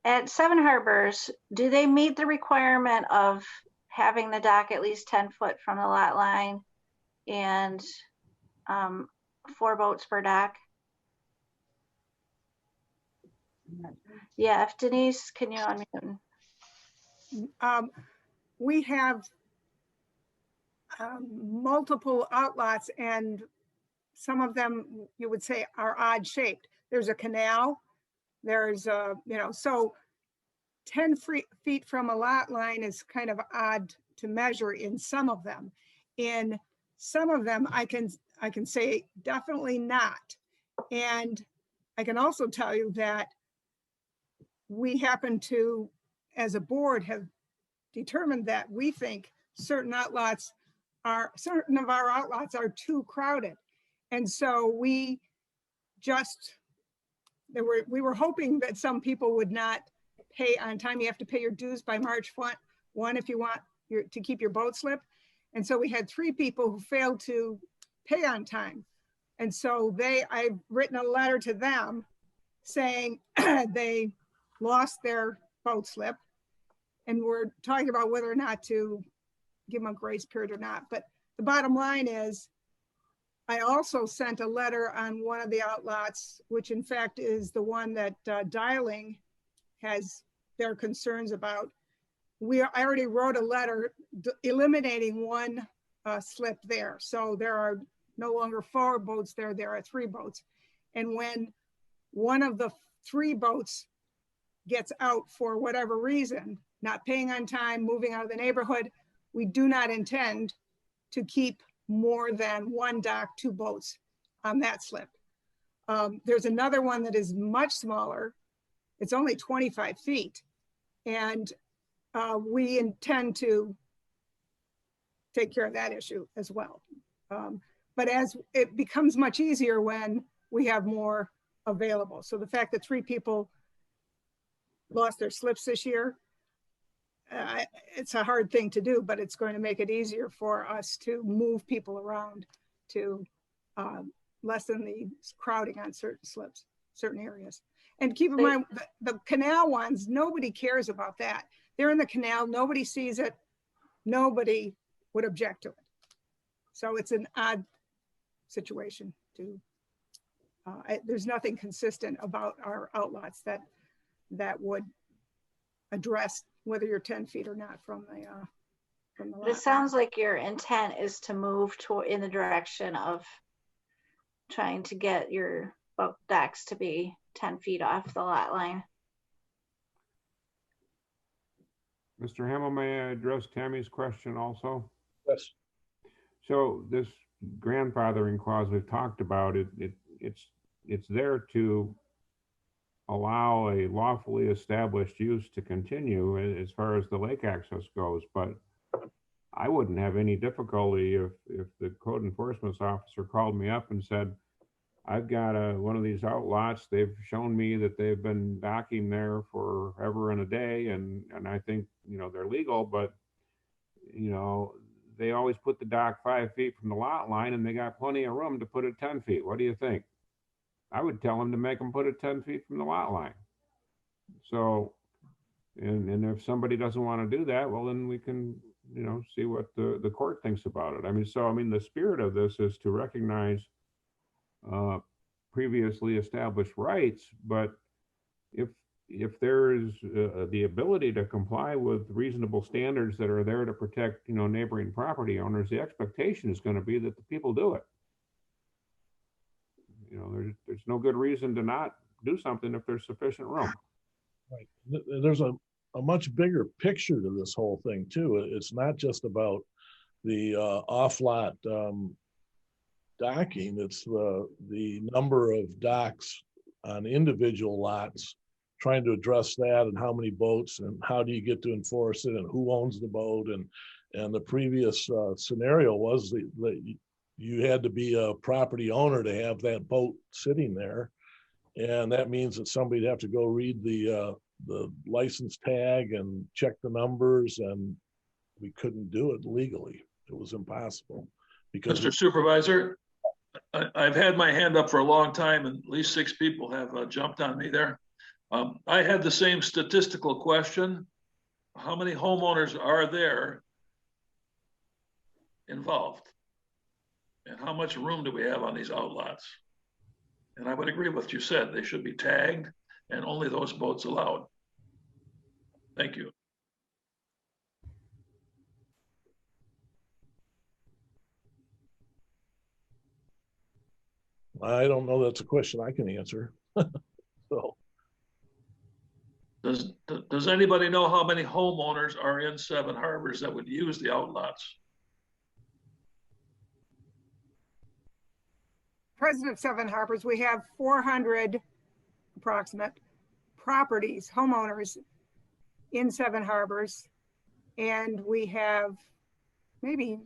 At Seven Harbors, do they meet the requirement of having the dock at least 10 foot from the lot line and 4 boats per dock? Yeah, if Denise, can you unmute? We have multiple outlots, and some of them you would say are odd shaped. There's a canal, there's so 10 feet from a lot line is kind of odd to measure in some of them. In some of them, I can say definitely not. And I can also tell you that we happen to, as a board, have determined that we think certain of our outlots are too crowded. And so we were hoping that some people would not pay on time. You have to pay your dues by March 1 if you want to keep your boat slip. And so we had 3 people who failed to pay on time. And so I've written a letter to them saying they lost their boat slip. And we're talking about whether or not to give them a grace period or not. But the bottom line is, I also sent a letter on one of the outlots, which in fact is the one that Dialing has their concerns about. I already wrote a letter eliminating one slip there. So there are no longer 4 boats there, there are 3 boats. And when one of the 3 boats gets out for whatever reason, not paying on time, moving out of the neighborhood, we do not intend to keep more than 1 dock, 2 boats on that slip. There's another one that is much smaller. It's only 25 feet. And we intend to take care of that issue as well. But as it becomes much easier when we have more available. So the fact that 3 people lost their slips this year, it's a hard thing to do, but it's going to make it easier for us to move people around to lessen the crowding on certain slips, certain areas. And keep in mind, the canal ones, nobody cares about that. They're in the canal, nobody sees it, nobody would object to it. So it's an odd situation to, there's nothing consistent about our outlots that would address whether you're 10 feet or not from the lot. It sounds like your intent is to move in the direction of trying to get your boat decks to be 10 feet off the lot line. Mr. Hamel, may I address Tammy's question also? Yes. So this grandfathering clause we've talked about, it's there to allow a lawfully established use to continue as far as the lake access goes. But I wouldn't have any difficulty if the code enforcement officer called me up and said, I've got one of these outlots. They've shown me that they've been docking there forever and a day. And I think, they're legal, but, they always put the dock 5 feet from the lot line and they got plenty of room to put it 10 feet. What do you think? I would tell them to make them put it 10 feet from the lot line. So, and if somebody doesn't want to do that, well, then we can, see what the court thinks about it. The spirit of this is to recognize previously established rights, but if there is the ability to comply with reasonable standards that are there to protect, neighboring property owners, the expectation is going to be that the people do it. There's no good reason to not do something if there's sufficient room. Right. There's a much bigger picture to this whole thing too. It's not just about the off-lot docking. It's the number of docks on individual lots, trying to address that, and how many boats, and how do you get to enforce it, and who owns the boat. And the previous scenario was that you had to be a property owner to have that boat sitting there. And that means that somebody'd have to go read the license tag and check the numbers, and we couldn't do it legally. It was impossible. Because Mr. Supervisor, I've had my hand up for a long time, and at least 6 people have jumped on me there. I had the same statistical question. How many homeowners are there involved? And how much room do we have on these outlots? And I would agree with what you said. They should be tagged and only those boats allowed. Thank you. I don't know that's a question I can answer. So. Does anybody know how many homeowners are in Seven Harbors that would use the outlots? President of Seven Harbors, we have 400 approximate properties, homeowners in Seven Harbors. And we have maybe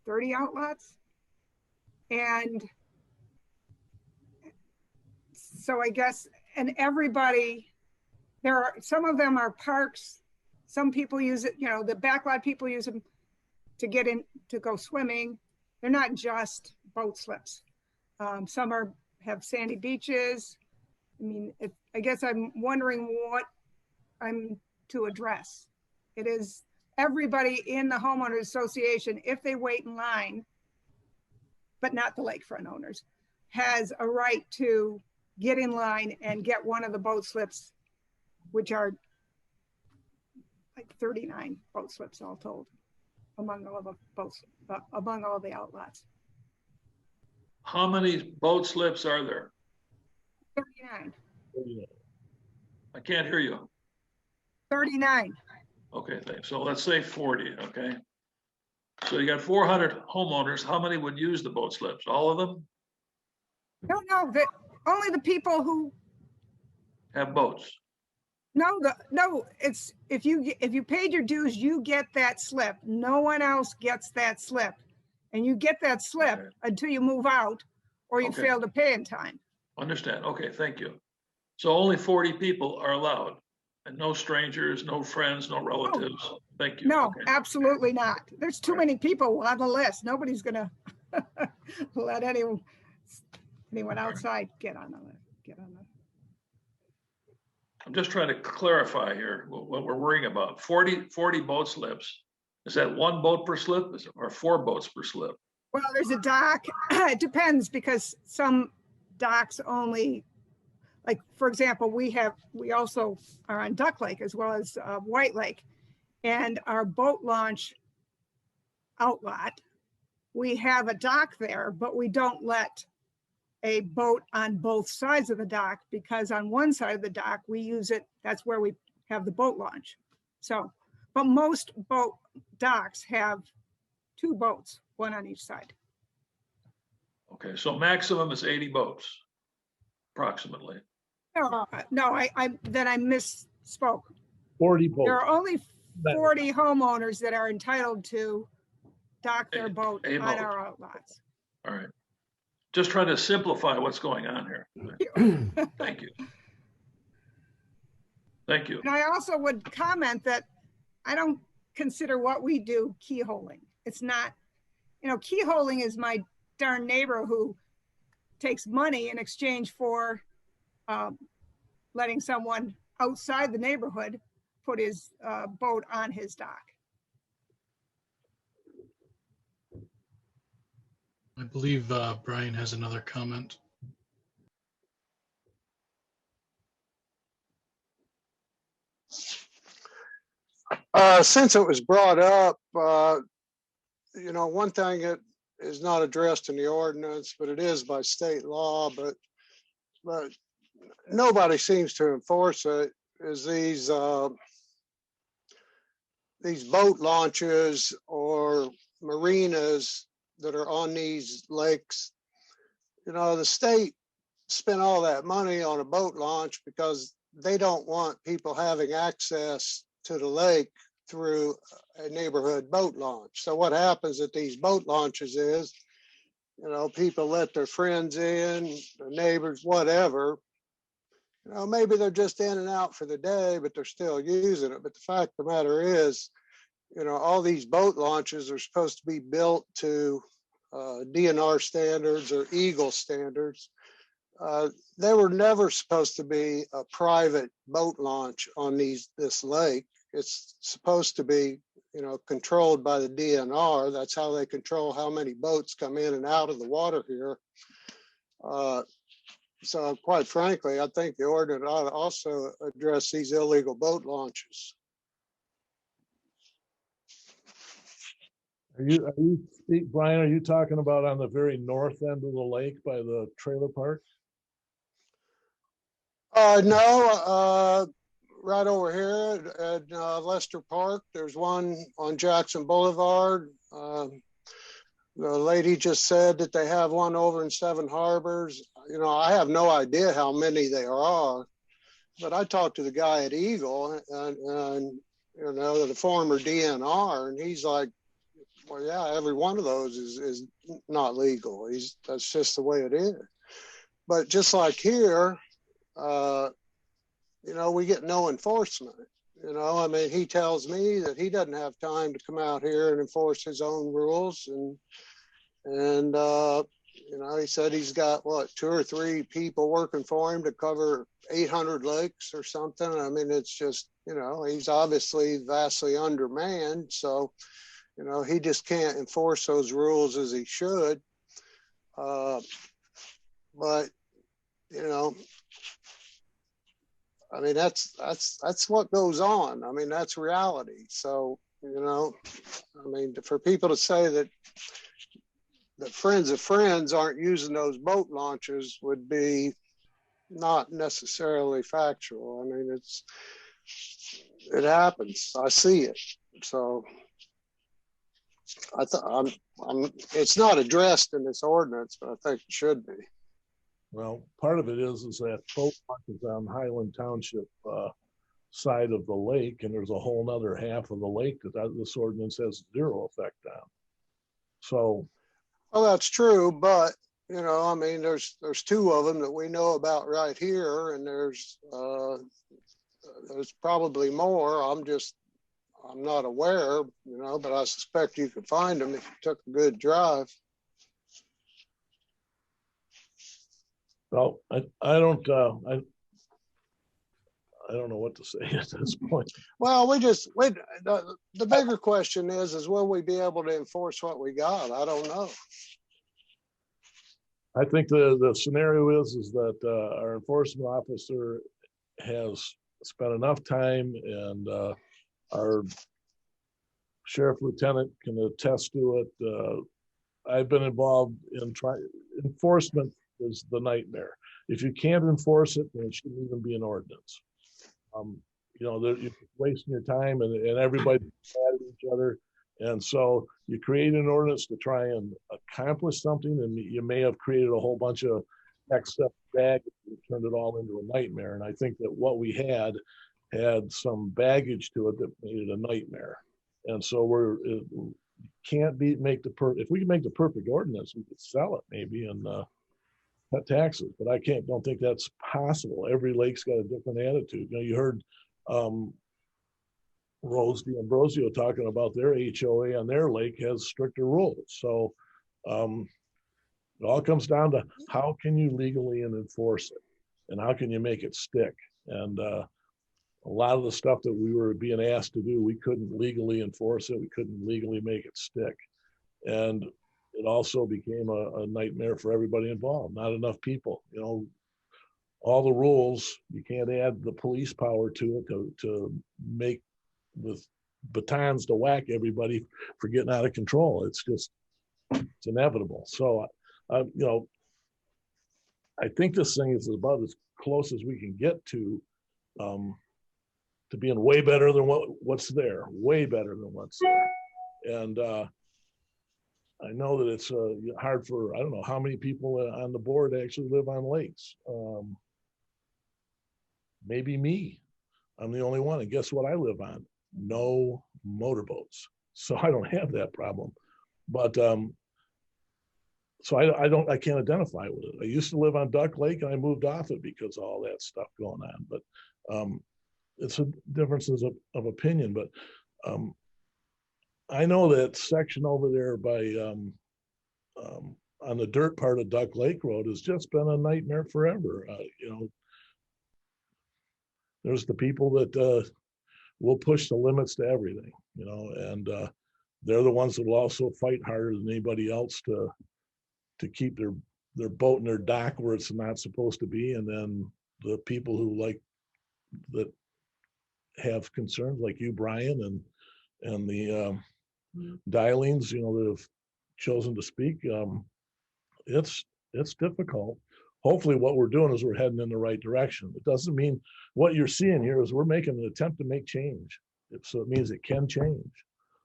30 outlots. And so I guess, and everybody, there are, some of them are parks. Some people use it, you know, the backlot people use them to get in, to go swimming. They're not just boat slips. Some have sandy beaches. I mean, I guess I'm wondering what I'm to address. It is everybody in the homeowners association, if they wait in line, but not the lakefront owners, has a right to get in line and get one of the boat slips, which are like 39 boat slips all told, among all the boats, among all the outlots. How many boat slips are there? 39. I can't hear you. 39. Okay, thanks. So let's say 40, okay? So you got 400 homeowners. How many would use the boat slips? All of them? No, only the people who have boats. No, it's if you paid your dues, you get that slip. No one else gets that slip. And you get that slip until you move out or you fail to pay in time. Understand. Okay, thank you. So only 40 people are allowed and no strangers, no friends, no relatives. Thank you. No, absolutely not. There's too many people on the list. Nobody's gonna let anyone outside get on the list. I'm just trying to clarify here what we're worrying about. 40 boat slips. Is that one boat per slip or 4 boats per slip? Well, there's a dock. It depends because some docks only, like for example, we also are on Duck Lake as well as White Lake, and our boat launch outlot, we have a dock there, but we don't let a boat on both sides of the dock because on one side of the dock we use it, that's where we have the boat launch. So, but most boat docks have 2 boats, one on each side. Okay, so maximum is 80 boats, approximately. No, I misspoke. 40 boats. There are only 40 homeowners that are entitled to dock their boat on our outlots. All right. Just trying to simplify what's going on here. Thank you. Thank you. And I also would comment that I don't consider what we do keyholing. It's not, keyholing is my darn neighbor who takes money in exchange for letting someone outside the neighborhood put his boat on his dock. I believe Brian has another comment. Since it was brought up, one thing that is not addressed in the ordinance, but it is by state law, but nobody seems to enforce it, is these boat launches or marinas that are on these lakes. The state spent all that money on a boat launch because they don't want people having access to the lake through a neighborhood boat launch. So what happens at these boat launches is, people let their friends in, their neighbors, whatever. Maybe they're just in and out for the day, but they're still using it. But the fact of the matter is, all these boat launches are supposed to be built to DNR standards or Eagle standards. They were never supposed to be a private boat launch on this lake. It's supposed to be, controlled by the DNR. That's how they control how many boats come in and out of the water here. So quite frankly, I think the ordinance ought to also address these illegal boat launches. Brian, are you talking about on the very north end of the lake by the trailer park? No, right over here at Lester Park. There's one on Jackson Boulevard. The lady just said that they have one over in Seven Harbors. You know, I have no idea how many there are, but I talked to the guy at Eagle and you know, the former DNR, and he's like, well, yeah, every one of those is not legal. That's just the way it is. But just like here, you know, we get no enforcement. You know, I mean, he tells me that he doesn't have time to come out here and enforce his own rules. And you know, he said he's got, what, 2 or 3 people working for him to cover 800 lakes or something. I mean, it's just, you know, he's obviously vastly undermanned. So, you know, he just can't enforce those rules as he should. But, you know, I mean, that's what goes on. I mean, that's reality. So, you know, I mean, for people to say that friends of friends aren't using those boat launches would be not necessarily factual. I mean, it happens. I see it. So it's not addressed in this ordinance, but I think it should be. Well, part of it is that boat launches on Highland Township side of the lake, and there's a whole nother half of the lake that this ordinance has 0 effect on. So, well, that's true, but you know, I mean, there's 2 of them that we know about right here, and there's probably more. I'm not aware, you know, but I suspect you could find them if you took a good drive. Well, I don't know what to say at this point. Well, the bigger question is will we be able to enforce what we got? I don't know. I think the scenario is that our enforcement officer has spent enough time, and our sheriff lieutenant can attest to it. I've been involved in enforcement is the nightmare. If you can't enforce it, then it shouldn't even be an ordinance. You know, you're wasting your time, and everybody's mad at each other. And so you create an ordinance to try and accomplish something, and you may have created a whole bunch of next up baggage and turned it all into a nightmare. And I think that what we had some baggage to it that made it a nightmare. And so if we can make the perfect ordinance, we could sell it maybe and cut taxes, but I don't think that's possible. Every lake's got a different attitude. You know, you heard Rose D'Ambrosio talking about their HOA on their lake has stricter rules. So it all comes down to how can you legally enforce it, and how can you make it stick. And a lot of the stuff that we were being asked to do, we couldn't legally enforce it. We couldn't legally make it stick. And it also became a nightmare for everybody involved. Not enough people, you know, all the rules, you can't add the police power to it to make with batons to whack everybody for getting out of control. It's inevitable. So, you know, I think this thing is about as close as we can get to being way better than what's there, way better than what's there. And I know that it's hard for, I don't know how many people on the board actually live on lakes. Maybe me. I'm the only one. And guess what I live on? No motorboats. So I don't have that problem. But so I can't identify with it. I used to live on Duck Lake, and I moved off it because of all that stuff going on. But it's a differences of opinion. But I know that section over there by on the dirt part of Duck Lake Road has just been a nightmare forever. You know, there's the people that will push the limits to everything, you know, and they're the ones that will also fight harder than anybody else to keep their boat and their dock where it's not supposed to be. And then the people who that have concerns like you, Brian, and the Dialings, you know, that have chosen to speak. It's difficult. hopefully what we're doing is we're heading in the right direction. It doesn't mean what you're seeing here is we're making an attempt to make change. So it means it can change.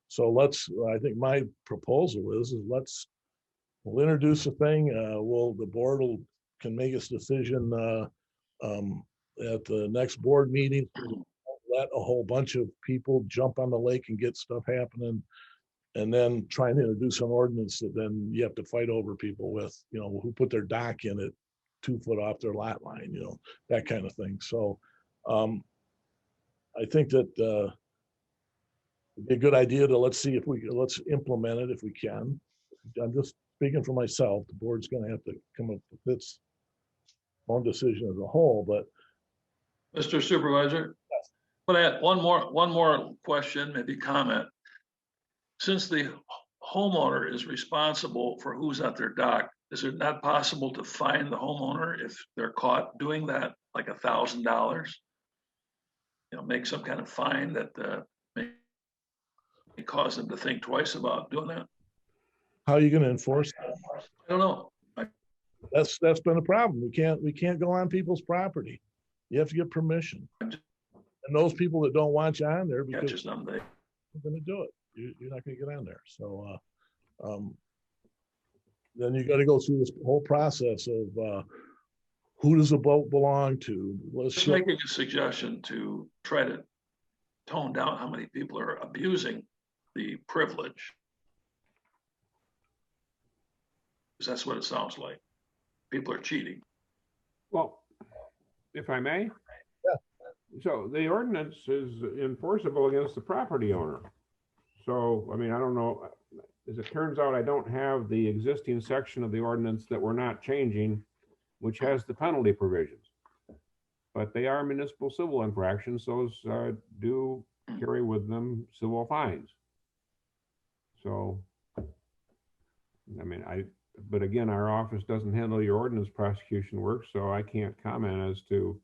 So I think my proposal is we'll introduce a thing. The board can make its decision at the next board meeting. Let a whole bunch of people jump on the lake and get stuff happening, and then try and introduce an ordinance that then you have to fight over people with, who put their dock in at 2 foot off their lot line, that kind of thing. So I think that it'd be a good idea to let's implement it if we can. I'm just speaking for myself. The board's going to have to come up with its own decision as a whole. But Mr. Supervisor, but I had one more question, maybe comment. Since the homeowner is responsible for who's at their dock, is it not possible to fine the homeowner if they're caught doing that, like $1,000? Make some kind of fine that may cause them to think twice about doing that. How are you going to enforce that? I don't know. That's been a problem. We can't go on people's property. You have to get permission. And those people that don't want you on there because they're going to do it. You're not going to get on there. So then you got to go through this whole process of who does the boat belong to? Just making a suggestion to try to tone down how many people are abusing the privilege. Because that's what it sounds like. People are cheating. Well, if I may. Yeah. So the ordinance is enforceable against the property owner. So, I mean, I don't know, as it turns out, I don't have the existing section of the ordinance that we're not changing, which has the penalty provisions. But they are municipal civil infractions. Those do carry with them civil fines. So, I mean, but again, our office doesn't handle your ordinance prosecution work, so I can't comment as to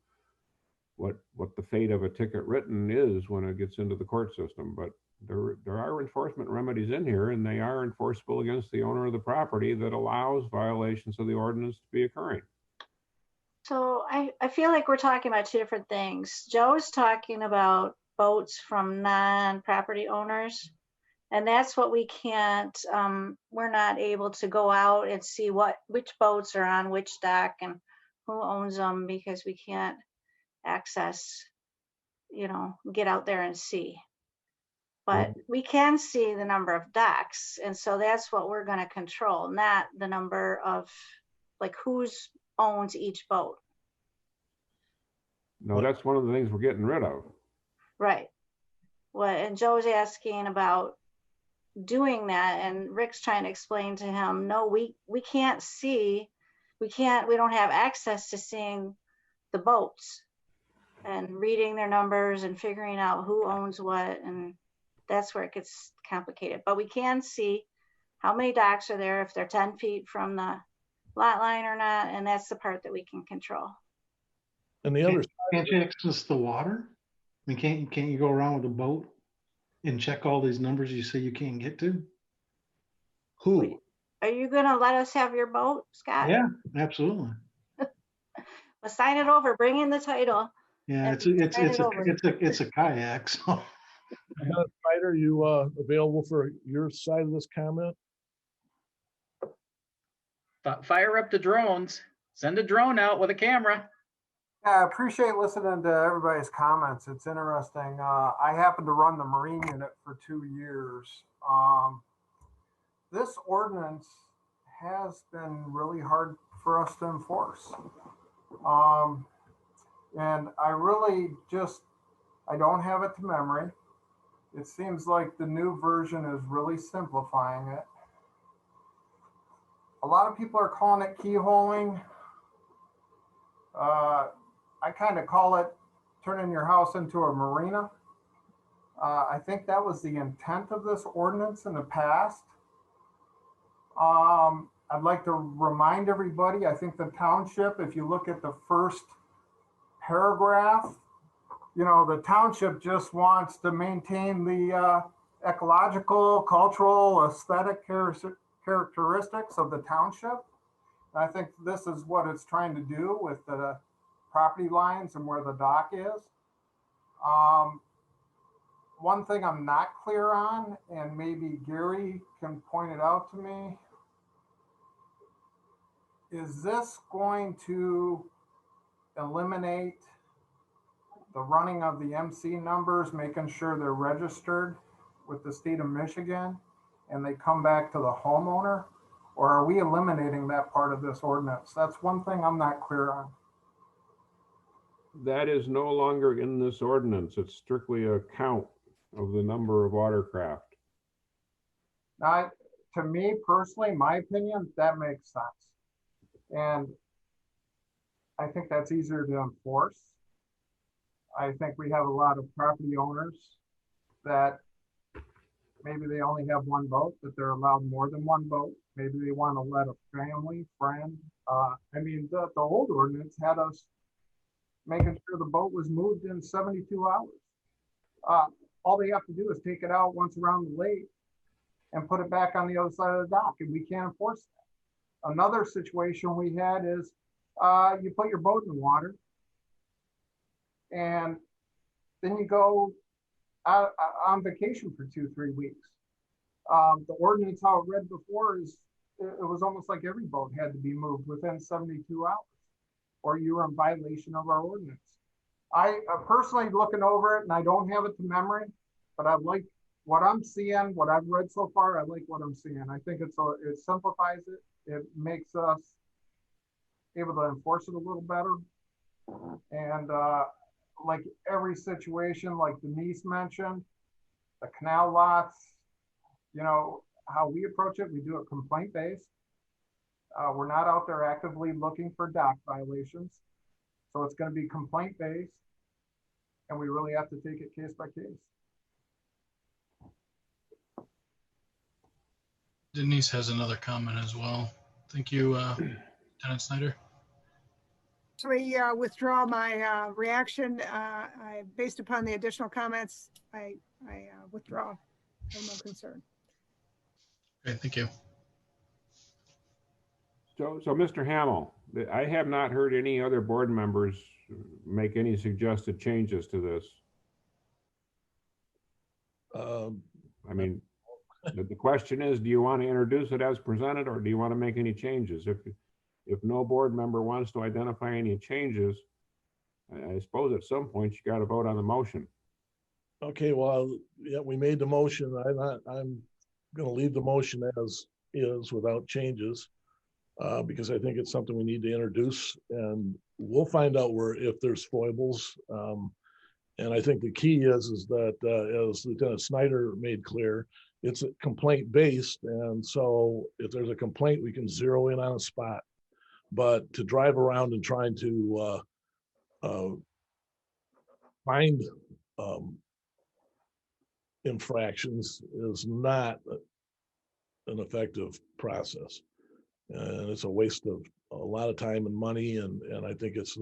what the fate of a ticket written is when it gets into the court system. But there are enforcement remedies in here, and they are enforceable against the owner of the property that allows violations of the ordinance to be occurring. So I feel like we're talking about two different things. Joe's talking about boats from non-property owners. And that's what we can't, we're not able to go out and see which boats are on which dock and who owns them, because we can't access, get out there and see. But we can see the number of docks. And so that's what we're going to control, not the number of, like, who's owns each boat. No, that's one of the things we're getting rid of. Right. And Joe's asking about doing that, and Rick's trying to explain to him, no, we can't see, we don't have access to seeing the boats and reading their numbers and figuring out who owns what, and that's where it gets complicated. But we can see how many docks are there, if they're 10 feet from the lot line or not, and that's the part that we can control. And the other can't you access the water? I mean, can't you go around with a boat and check all these numbers you say you can't get to? Who? Are you gonna let us have your boat, Scott? Yeah, absolutely. Well, sign it over, bring in the title. Yeah, it's a kayak, so. Ryder, are you available for your side of this comment? Fire up the drones. Send a drone out with a camera. Yeah, I appreciate listening to everybody's comments. It's interesting. I happen to run the Marine unit for 2 years. This ordinance has been really hard for us to enforce. And I really I don't have it to memory. It seems like the new version is really simplifying it. A lot of people are calling it keyholing. I kind of call it turning your house into a marina. I think that was the intent of this ordinance in the past. I'd like to remind everybody, I think the township, if you look at the first paragraph, the township just wants to maintain the ecological, cultural, aesthetic characteristics of the township. I think this is what it's trying to do with the property lines and where the dock is. One thing I'm not clear on, and maybe Gary can point it out to me, is this going to eliminate the running of the MC numbers, making sure they're registered with the state of Michigan and they come back to the homeowner? Or are we eliminating that part of this ordinance? That's one thing I'm not clear on. That is no longer in this ordinance. It's strictly a count of the number of watercraft. Now, to me personally, my opinion, that makes sense. And I think that's easier to enforce. I think we have a lot of property owners that maybe they only have one boat, but they're allowed more than one boat. Maybe they want to let a family, friend. I mean, the old ordinance had us making sure the boat was moved in 72 hours. All they have to do is take it out once around the lake and put it back on the other side of the dock, and we can't enforce that. Another situation we had is you put your boat in the water and then you go out on vacation for 2-3 weeks. The ordinance, how it read before, is it was almost like every boat had to be moved within 72 hours or you were in violation of our ordinance. I personally looking over it, and I don't have it to memory, but I like what I'm seeing, what I've read so far. I like what I'm seeing. I think it simplifies it. It makes us able to enforce it a little better. And like every situation, like Denise mentioned, the canal lots, you know, how we approach it, we do it complaint based. We're not out there actively looking for dock violations. So it's going to be complaint based, and we really have to take it case by case. Denise has another comment as well. Thank you, Lieutenant Snyder. So I withdraw my reaction. Based upon the additional comments, I withdraw. I have no concern. Okay, thank you. So Mr. Hamel, I have not heard any other board members make any suggested changes to this. I mean, the question is, do you want to introduce it as presented, or do you want to make any changes? If no board member wants to identify any changes, I suppose at some point you got to vote on the motion. Okay, well, yeah, we made the motion. I'm going to leave the motion as is without changes. Because I think it's something we need to introduce, and we'll find out if there's foibles. And I think the key is that as Lieutenant Snyder made clear, it's complaint based. And so if there's a complaint, we can zero in on a spot. But to drive around and trying to find infractions is not an effective process. And it's a waste of a lot of time and money. And I think it's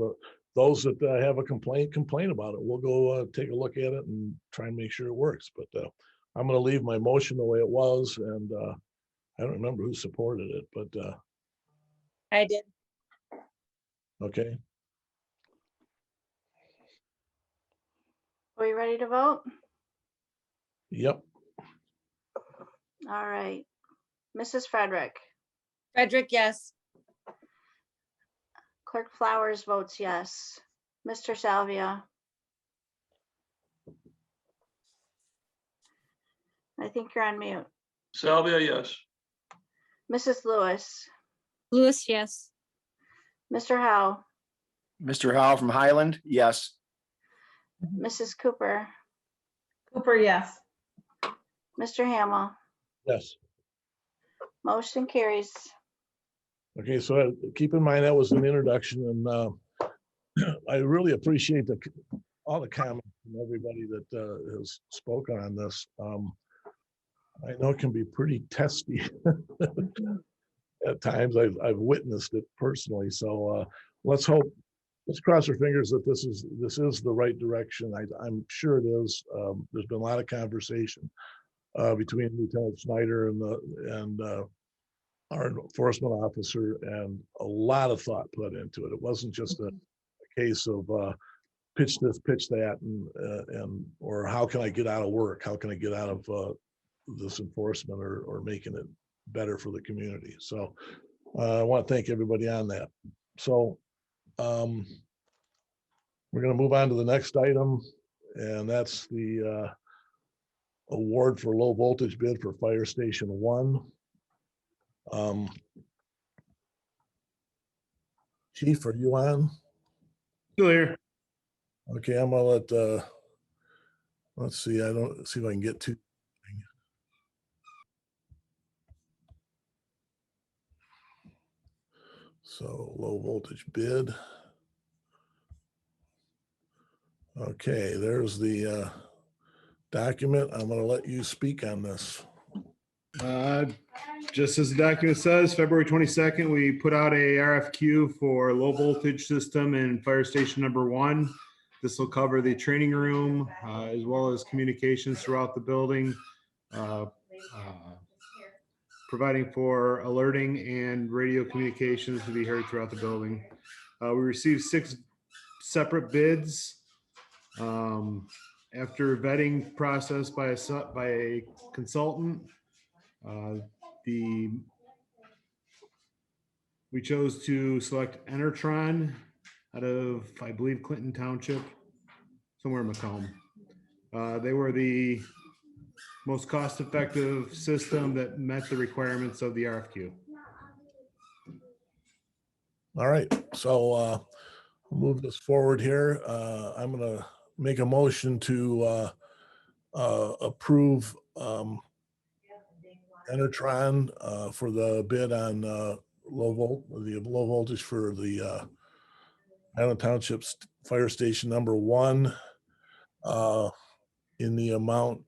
those that have a complaint complain about it. We'll go take a look at it and try and make sure it works. But I'm going to leave my motion the way it was. And I don't remember who supported it, but I did. Okay. Are we ready to vote? Yep. All right. Mrs. Frederick. Frederick, yes. Clerk Flowers votes yes. Mr. Salvia. I think you're on mute. Salvia, yes. Mrs. Lewis. Lewis, yes. Mr. Howe. Mr. Howe from Highland, yes. Mrs. Cooper. Cooper, yes. Mr. Hamel. Yes. Motion carries. Okay, so keep in mind that was an introduction, and I really appreciate all the comments from everybody that has spoken on this. I know it can be pretty testy at times. I've witnessed it personally. So let's cross our fingers that this is the right direction. I'm sure it is. There's been a lot of conversation between Lieutenant Snyder and our enforcement officer, and a lot of thought put into it. It wasn't just a case of pitch this, pitch that, and or how can I get out of work? How can I get out of this enforcement or making it better for the community? So I want to thank everybody on that. So we're going to move on to the next item, and that's the award for low voltage bid for Fire Station 1. Chief, are you on? Still here. Okay, I'm gonna let, let's see, I don't see if I can get to. So low voltage bid. Okay, there's the document. I'm gonna let you speak on this. Just as the document says, February 22nd, we put out a RFQ for low voltage system in Fire Station number 1. This will cover the training room as well as communications throughout the building, providing for alerting and radio communications to be heard throughout the building. We received 6 separate bids. After vetting process by a consultant, we chose to select Enertron out of, I believe, Clinton Township, somewhere in Macomb. They were the most cost-effective system that met the requirements of the RFQ. All right, so we'll move this forward here. I'm gonna make a motion to approve Enertron for the bid on the low voltage for the Highland Township's Fire Station number 1 in the amount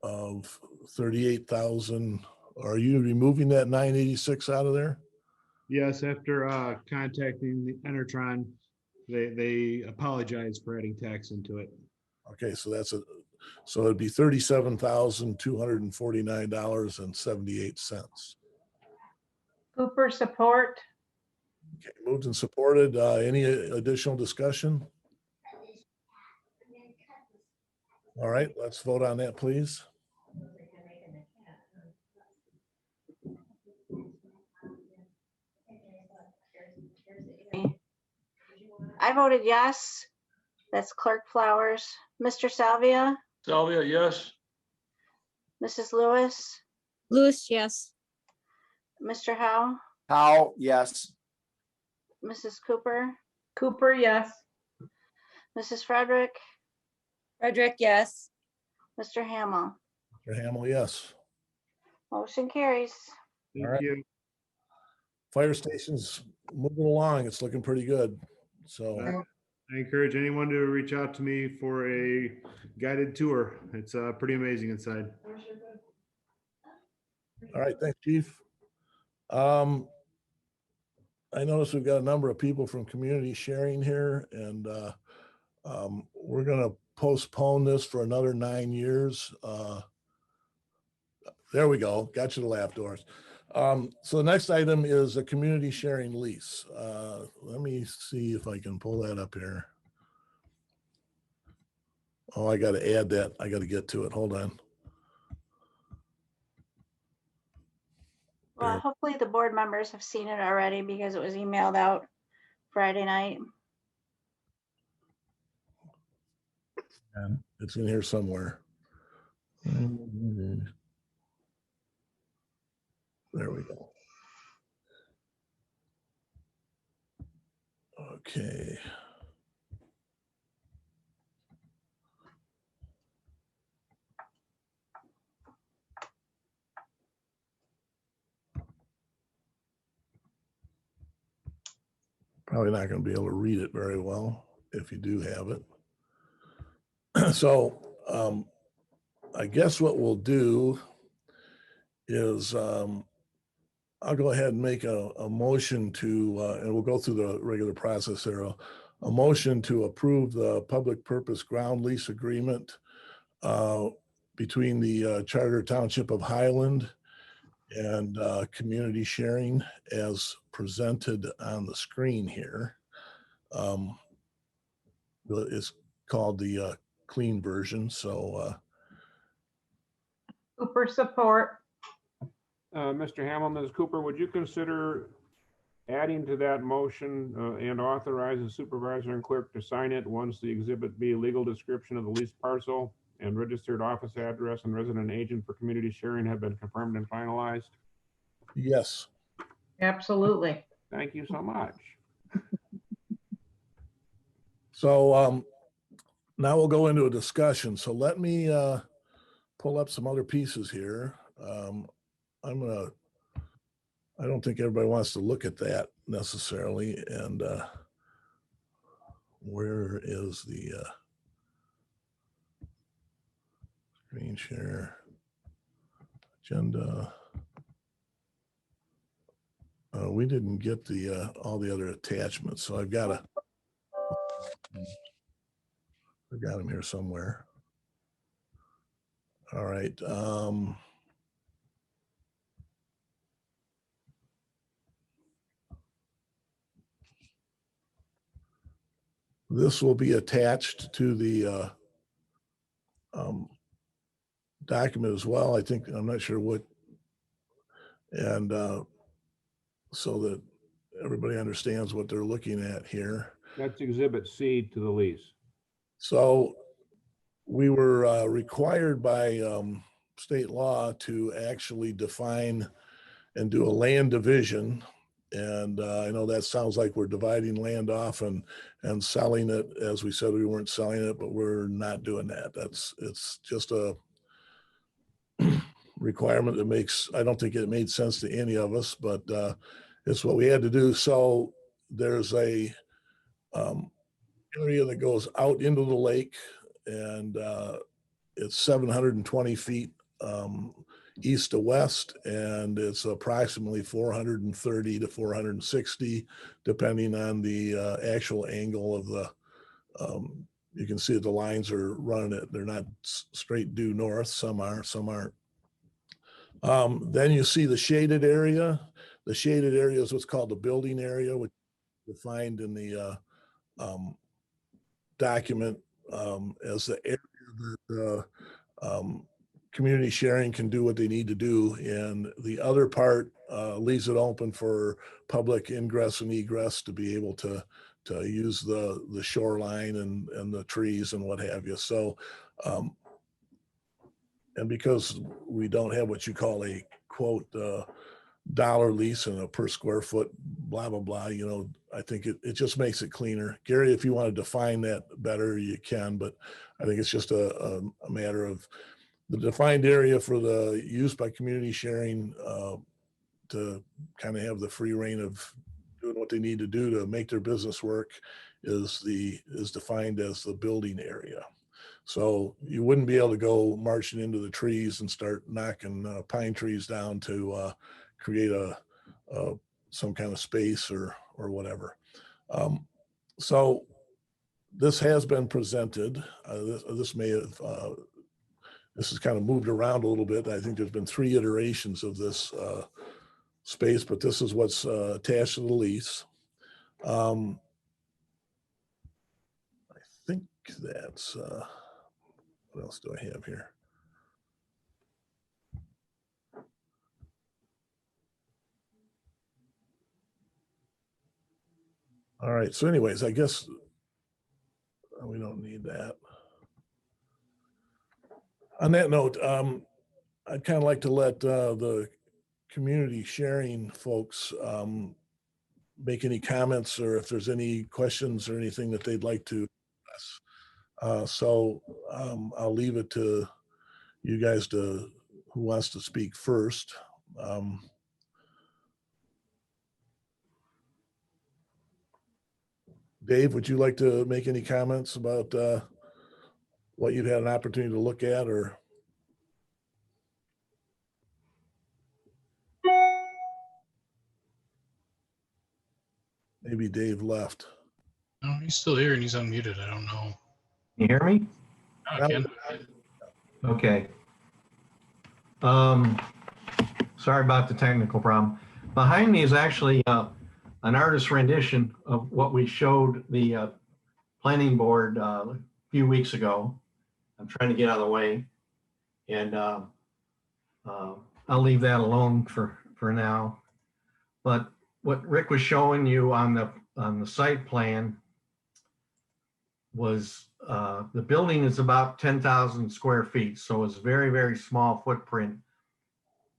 of 38,000. Are you removing that 986 out of there? Yes, after contacting the Enertron, they apologized for adding tax into it. Okay, so so it'd be $37,249.78. Cooper, support. Okay, moved and supported. Any additional discussion? All right, let's vote on that, please. I voted yes. That's Clerk Flowers. Mr. Salvia? Salvia, yes. Mrs. Lewis? Lewis, yes. Mr. Howe? Howe, yes. Mrs. Cooper? Cooper, yes. Mrs. Frederick? Frederick, yes. Mr. Hamel? Mr. Hamel, yes. Motion carries. Thank you. Fire station's moving along. It's looking pretty good. So I encourage anyone to reach out to me for a guided tour. It's pretty amazing inside. all right, thanks, Chief. I noticed we've got a number of people from community sharing here, and we're going to postpone this for another 9 years. There we go. Got you to laugh, Doris. So the next item is a community sharing lease. Let me see if I can pull that up here. Oh, I got to add that. I got to get to it. Hold on. Well, hopefully the board members have seen it already because it was emailed out Friday night. And it's in here somewhere. There we go. Okay. Probably not going to be able to read it very well if you do have it. So I guess what we'll do is I'll go ahead and make a motion to, and we'll go through the regular process there, a motion to approve the public purpose ground lease agreement between the Charter Township of Highland and community sharing as presented on the screen here. It's called the clean version. So Cooper support. Mr. Hamel, Ms. Cooper, would you consider adding to that motion and authorize the supervisor and clerk to sign it once the exhibit B legal description of the leased parcel and registered office address and resident agent for community sharing have been confirmed and finalized? yes. Absolutely. Thank you so much. So now we'll go into a discussion. So let me pull up some other pieces here. I don't think everybody wants to look at that necessarily. And where is the screen share agenda? We didn't get the all the other attachments, so I've got them here somewhere. All right. This will be attached to the document as well. I think, I'm not sure what, and so that everybody understands what they're looking at here. That's exhibit C to the lease. So we were required by state law to actually define and do a land division. And I know that sounds like we're dividing land off and selling it. As we said, we weren't selling it, but we're not doing that. It's just a requirement that makes, I don't think it made sense to any of us, but it's what we had to do. So there's a area that goes out into the lake, and it's 720 feet east to west, and it's approximately 430 to 460, depending on the actual angle of the, you can see that the lines are running it. They're not straight due north. Some are, some aren't. Then you see the shaded area. The shaded area is what's called the building area, which is defined in the document as the area that community sharing can do what they need to do. And the other part leaves it open for public ingress and egress to be able to use the shoreline and the trees and what have you. So, and because we don't have what you call a quote dollar lease and a per square foot, blah, blah, blah, you know, I think it just makes it cleaner. Gary, if you want to define that better, you can, but I think it's just a matter of the defined area for the use by community sharing to kind of have the free reign of doing what they need to do to make their business work is defined as the building area. So you wouldn't be able to go marching into the trees and start knocking pine trees down to create some kind of space or whatever. So this has been presented. This may have, this has kind of moved around a little bit. I think there's been 3 iterations of this space, but this is what's attached to the lease. I think that's, what else do I have here? All right, so anyways, I guess we don't need that. On that note, I'd kind of like to let the community sharing folks make any comments, or if there's any questions or anything that they'd like to ask. So I'll leave it to you guys to, who wants to speak first. Dave, would you like to make any comments about what you've had an opportunity to look at, or? Maybe Dave left. No, he's still here and he's unmuted. I don't know. You hear me? I can. Okay. Sorry about the technical problem. Behind me is actually an artist rendition of what we showed the planning board a few weeks ago. I'm trying to get out of the way, and I'll leave that alone for now. But what Rick was showing you on the site plan was the building is about 10,000 square feet, so it's very, very small footprint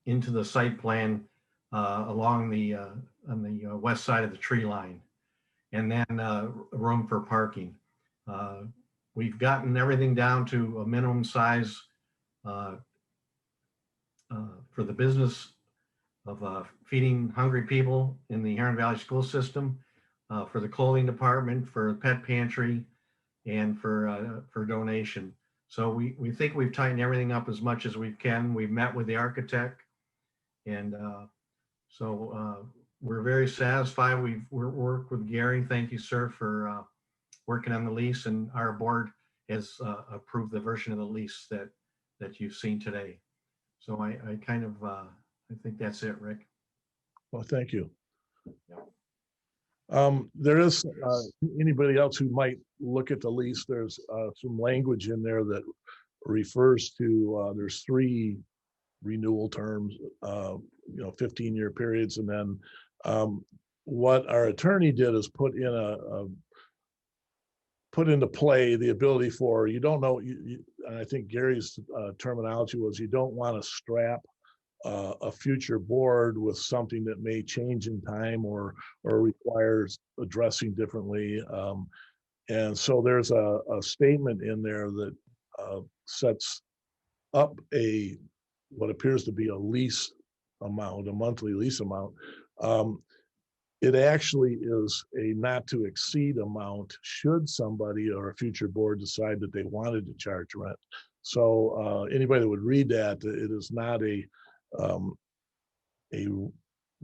into the site plan along the on the west side of the tree line, and then room for parking. We've gotten everything down to a minimum size for the business of feeding hungry people in the Huron Valley school system, for the clothing department, for the pet pantry, and for donation. So we think we've tightened everything up as much as we can. We've met with the architect, and so we're very satisfied. We've worked with Gary. Thank you, sir, for working on the lease, and our board has approved the version of the lease that you've seen today. So I kind of I think that's it, Rick. Well, thank you. There is anybody else who might look at the lease. There's some language in there that refers to there's 3 renewal terms, 15-year periods, and then what our attorney did is put into play the ability for, you don't know, and I think Gary's terminology was, you don't want to strap a future board with something that may change in time or requires addressing differently. And so there's a statement in there that sets up what appears to be a lease amount, a monthly lease amount. It actually is a not to exceed amount should somebody or a future board decide that they wanted to charge rent. So anybody that would read that, it is not a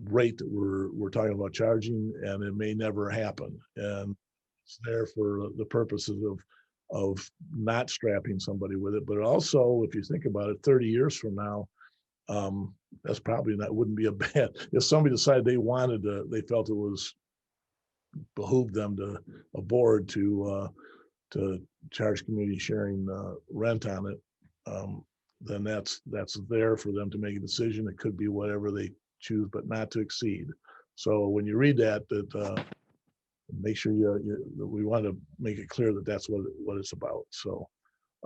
rate that we're talking about charging, and it may never happen. And it's there for the purposes of not strapping somebody with it. But also, if you think about it, 30 years from now, that's probably wouldn't be a bad, if somebody decided they felt it was behooved them to a board to charge community sharing rent on it, then that's there for them to make a decision. It could be whatever they choose, but not to exceed. So when you read that make sure we want to make it clear that that's what it's about. So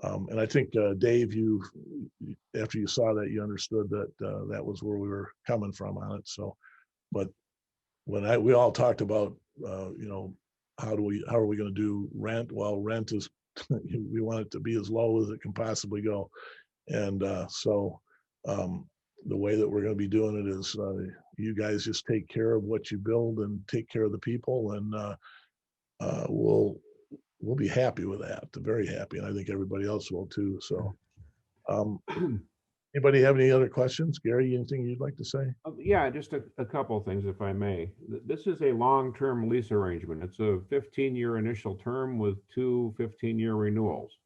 and I think Dave, after you saw that, you understood that that was where we were coming from on it. So, but when we all talked about how are we going to do rent? Well, rent is we want it to be as low as it can possibly go, and so the way that we're going to be doing it is you guys just take care of what you build and take care of the people, and we'll be happy with that. Very happy, and I think everybody else will too. So, anybody have any other questions? Gary, anything you'd like to say? Yeah, just a couple of things, if I may. This is a long-term lease arrangement. It's a 15-year initial term with 2 15-year renewals.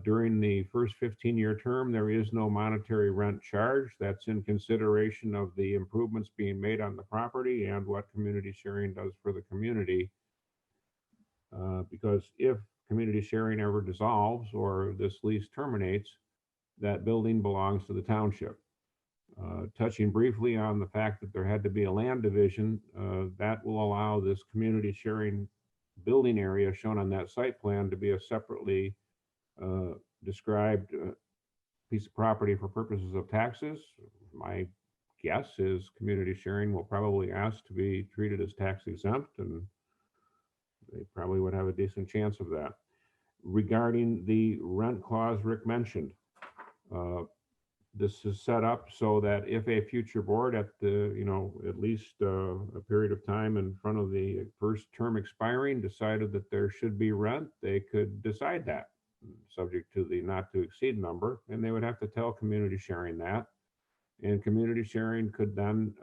During the first 15-year term, there is no monetary rent charge. That's in consideration of the improvements being made on the property and what community sharing does for the community. Because if community sharing ever dissolves or this lease terminates, that building belongs to the township. Touching briefly on the fact that there had to be a land division, that will allow this community sharing building area shown on that site plan to be a separately described piece of property for purposes of taxes. My guess is community sharing will probably ask to be treated as tax exempt, and they probably would have a decent chance of that. Regarding the rent clause Rick mentioned, this is set up so that if a future board at at least a period of time in front of the first term expiring decided that there should be rent, they could decide that, subject to the not to exceed number, and they would have to tell community sharing that. And community sharing could then,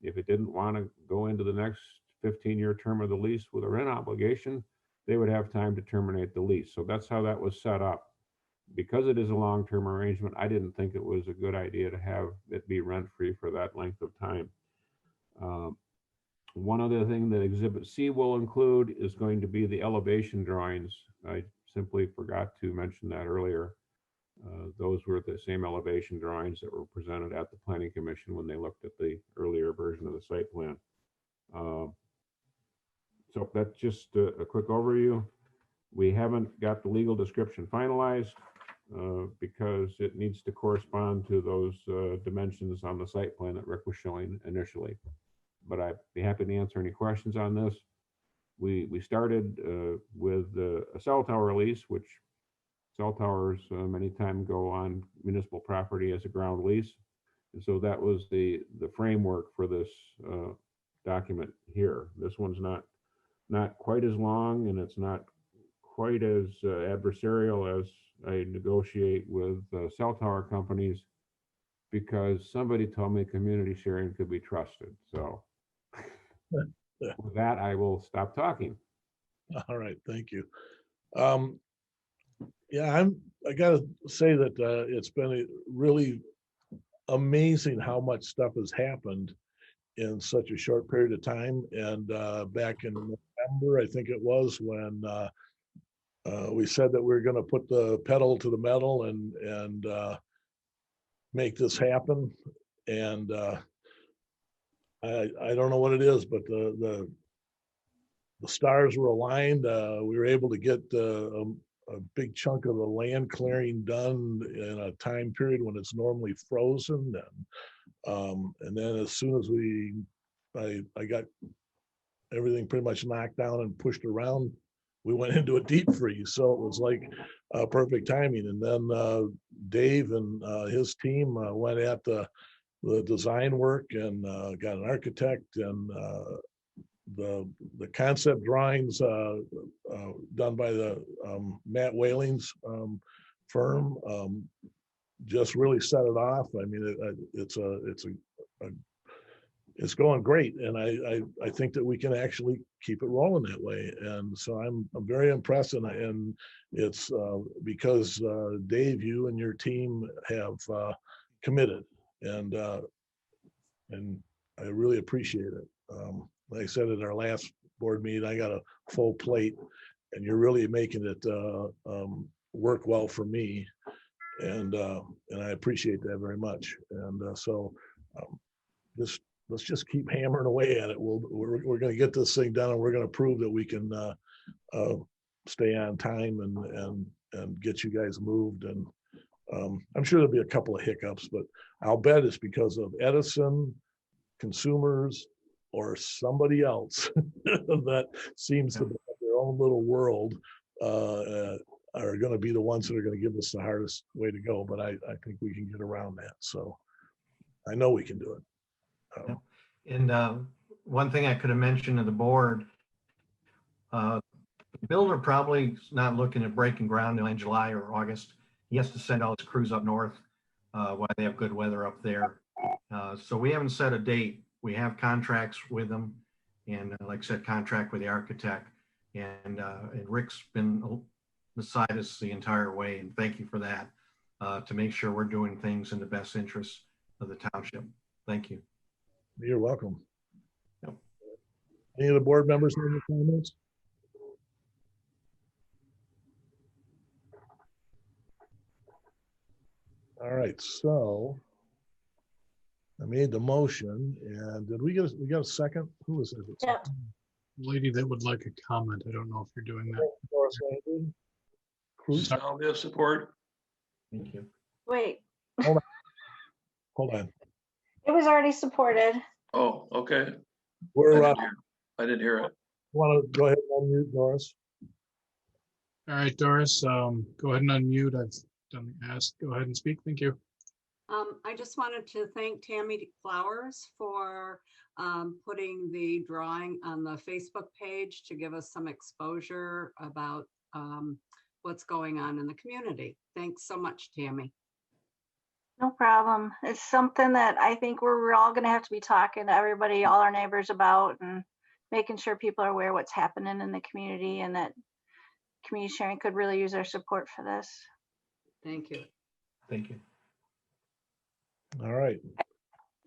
if it didn't want to go into the next 15-year term of the lease with a rent obligation, they would have time to terminate the lease. So that's how that was set up. because it is a long-term arrangement, I didn't think it was a good idea to have it be rent-free for that length of time. One other thing that Exhibit C will include is going to be the elevation drawings. I simply forgot to mention that earlier. Those were the same elevation drawings that were presented at the Planning Commission when they looked at the earlier version of the site plan. So that's just a quick overview. We haven't got the legal description finalized because it needs to correspond to those dimensions on the site plan that Rick was showing initially. But I'd be happy to answer any questions on this. We started with a cell tower lease, which cell towers many times go on municipal property as a ground lease. And so that was the framework for this document here. This one's not quite as long, and it's not quite as adversarial as I negotiate with cell tower companies, because somebody told me community sharing could be trusted. So with that, I will stop talking. All right, thank you. Yeah, I gotta say that it's been really amazing how much stuff has happened in such a short period of time. And back in November, I think it was, when we said that we were going to put the pedal to the metal and make this happen. And I don't know what it is, but the stars were aligned. We were able to get a big chunk of the land clearing done in a time period when it's normally frozen. And then as soon as I got everything pretty much knocked down and pushed around, we went into a deep freeze. So it was like perfect timing. And then Dave and his team went at the design work and got an architect, and the concept drawings done by the Matt Whaling's firm just really set it off. I mean, it's going great, and I think that we can actually keep it rolling that way. And so I'm very impressed, and it's because Dave, you and your team have committed, and I really appreciate it. Like I said at our last board meeting, I got a full plate, and you're really making it work well for me, and I appreciate that very much. And so let's just keep hammering away at it. We're going to get this thing done, and we're going to prove that we can stay on time and get you guys moved. And I'm sure there'll be a couple of hiccups, but I'll bet it's because of Edison, consumers, or somebody else that seems to have their own little world are going to be the ones that are going to give us the hardest way to go. But I think we can get around that. So I know we can do it. And one thing I could have mentioned to the board, the builder probably is not looking at breaking ground in July or August. He has to send all his crews up north while they have good weather up there. So we haven't set a date. We have contracts with them, and like I said, contract with the architect. And Rick's been beside us the entire way, and thank you for that, to make sure we're doing things in the best interest of the township. Thank you. You're welcome. Yep. Any of the board members have any comments? All right, so I made the motion, and did we got a second? Who was it? Yeah. Lady that would like a comment. I don't know if you're doing that. Cruz? I'll give support. Thank you. Wait, Hold on. it was already supported. Oh, okay. We're I didn't hear it. Want to go ahead and unmute Doris? All right, Doris, go ahead and unmute. I've done the ask. Go ahead and speak. Thank you. I just wanted to thank Tammy Flowers for putting the drawing on the Facebook page to give us some exposure about what's going on in the community. Thanks so much, Tammy. No problem. It's something that I think we're all going to have to be talking to everybody, all our neighbors about, and making sure people are aware what's happening in the community, and that community sharing could really use our support for this. Thank you. Thank you. All right.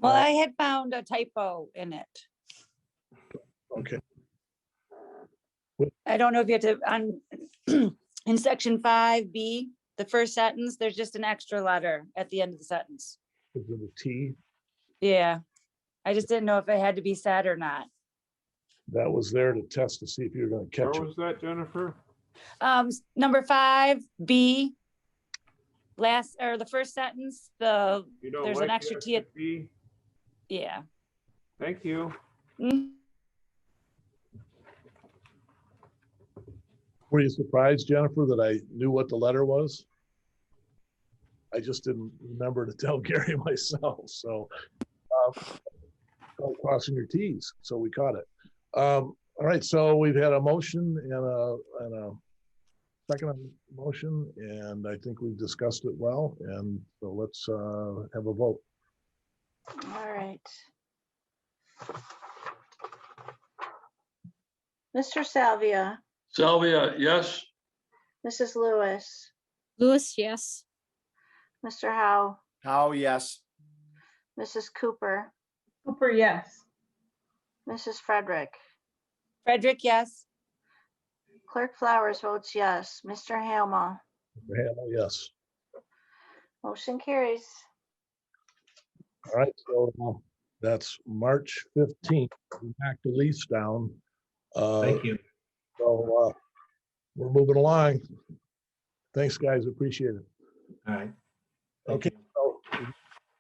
Well, I had found a typo in it. Okay. I don't know if you have to, on, in section 5B, the first sentence, there's just an extra letter at the end of the sentence. Is it a T? Yeah. I just didn't know if it had to be said or not. That was there to test to see if you're going to catch Where it. was that, Jennifer? Number 5B, last, or the first sentence, You don't there's like an extra T at, B? yeah. Thank you. Were you surprised, Jennifer, that I knew what the letter was? I just didn't remember to tell Gary myself. So crossing your T's. So we caught it. All right. So we've had a motion and a second motion, and I think we've discussed it well. And so let's have a vote. All right. Mr. Salvia, Salvia, yes. Mrs. Lewis, Lewis, yes. Mr. Howe, Howe, yes. Mrs. Cooper, Cooper, yes. Mrs. Frederick, Frederick, yes. Clerk Flowers votes yes. Mr. Hamel, Mr. Hamill, yes. motion carries. All right. So that's March 15th. We knocked the lease down. Thank you. So we're moving along. Thanks, guys. Appreciate it. All right. Okay. So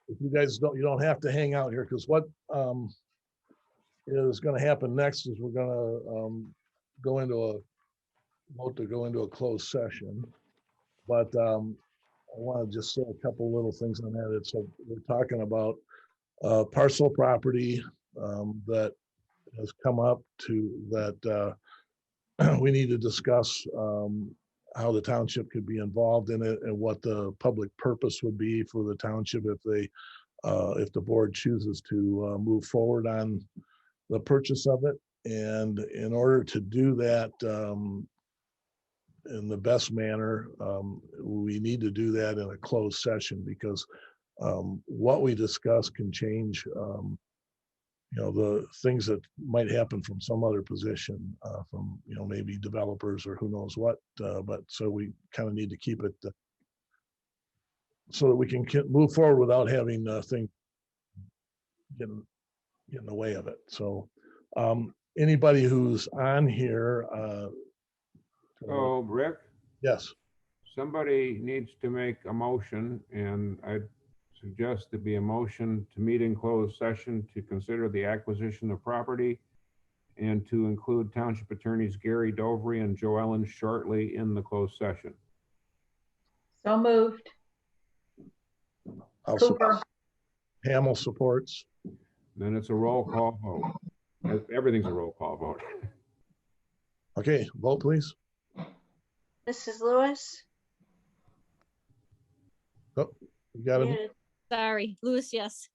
if you guys you don't have to hang out here, because what is going to happen next is we're going to go into a closed session. But I want to just say a couple little things on that. So we're talking about parcel property that has come up that we need to discuss how the township could be involved in it and what the public purpose would be for the township if the board chooses to move forward on the purchase of it. And in order to do that in the best manner, we need to do that in a closed session, because what we discuss can change the things that might happen from some other position, from maybe developers or who knows what, but so we kind of need to keep it so that we can move forward without having things get in the way of it. So anybody who's on here. Oh, Rick? Yes. Somebody needs to make a motion, and I suggest to be a motion to meet in closed session to consider the acquisition of property and to include Township Attorneys Gary Dovry and Joe Ellen shortly in the closed session. So moved. Cooper. Hamel supports. Then it's a roll call vote. Everything's a roll call vote. Okay, vote please. Mrs. Lewis, Oh, you got it. Sorry, Lewis, yes.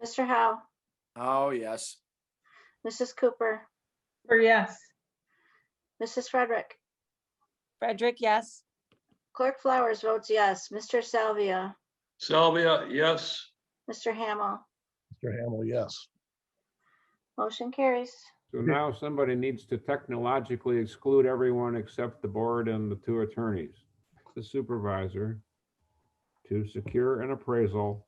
Mr. Howe, Oh, yes. Mrs. Cooper, Cooper, yes. Mrs. Frederick, Frederick, yes. Clerk Flowers votes yes. Mr. Salvia, Salvia, yes. Mr. Hamel, Mr. Hamill, yes. motion carries. So now somebody needs to technologically exclude everyone except the board and the two attorneys, the supervisor, to secure an appraisal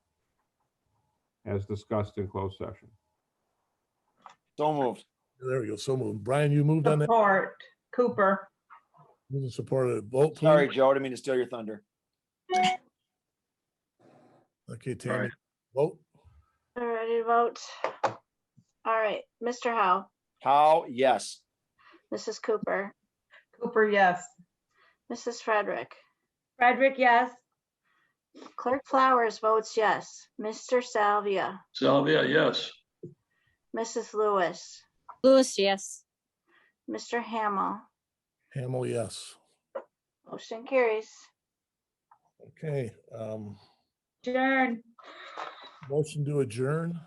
as discussed in closed session. So moved. There we go. So moved. Brian, you moved on that? Support. Cooper. Move and support it. Vote, please. Sorry, Joe. I didn't mean to steal your thunder. Okay, Tammy, vote. All ready to vote? All right, Mr. Howe, Howe, yes. Mrs. Cooper, Cooper, yes. Mrs. Frederick, Frederick, yes. Clerk Flowers votes yes. Mr. Salvia, Salvia, yes. Mrs. Lewis, Lewis, yes. Mr. Hamel, Hamill, yes. motion carries. Okay. Adjourn. Motion to adjourn.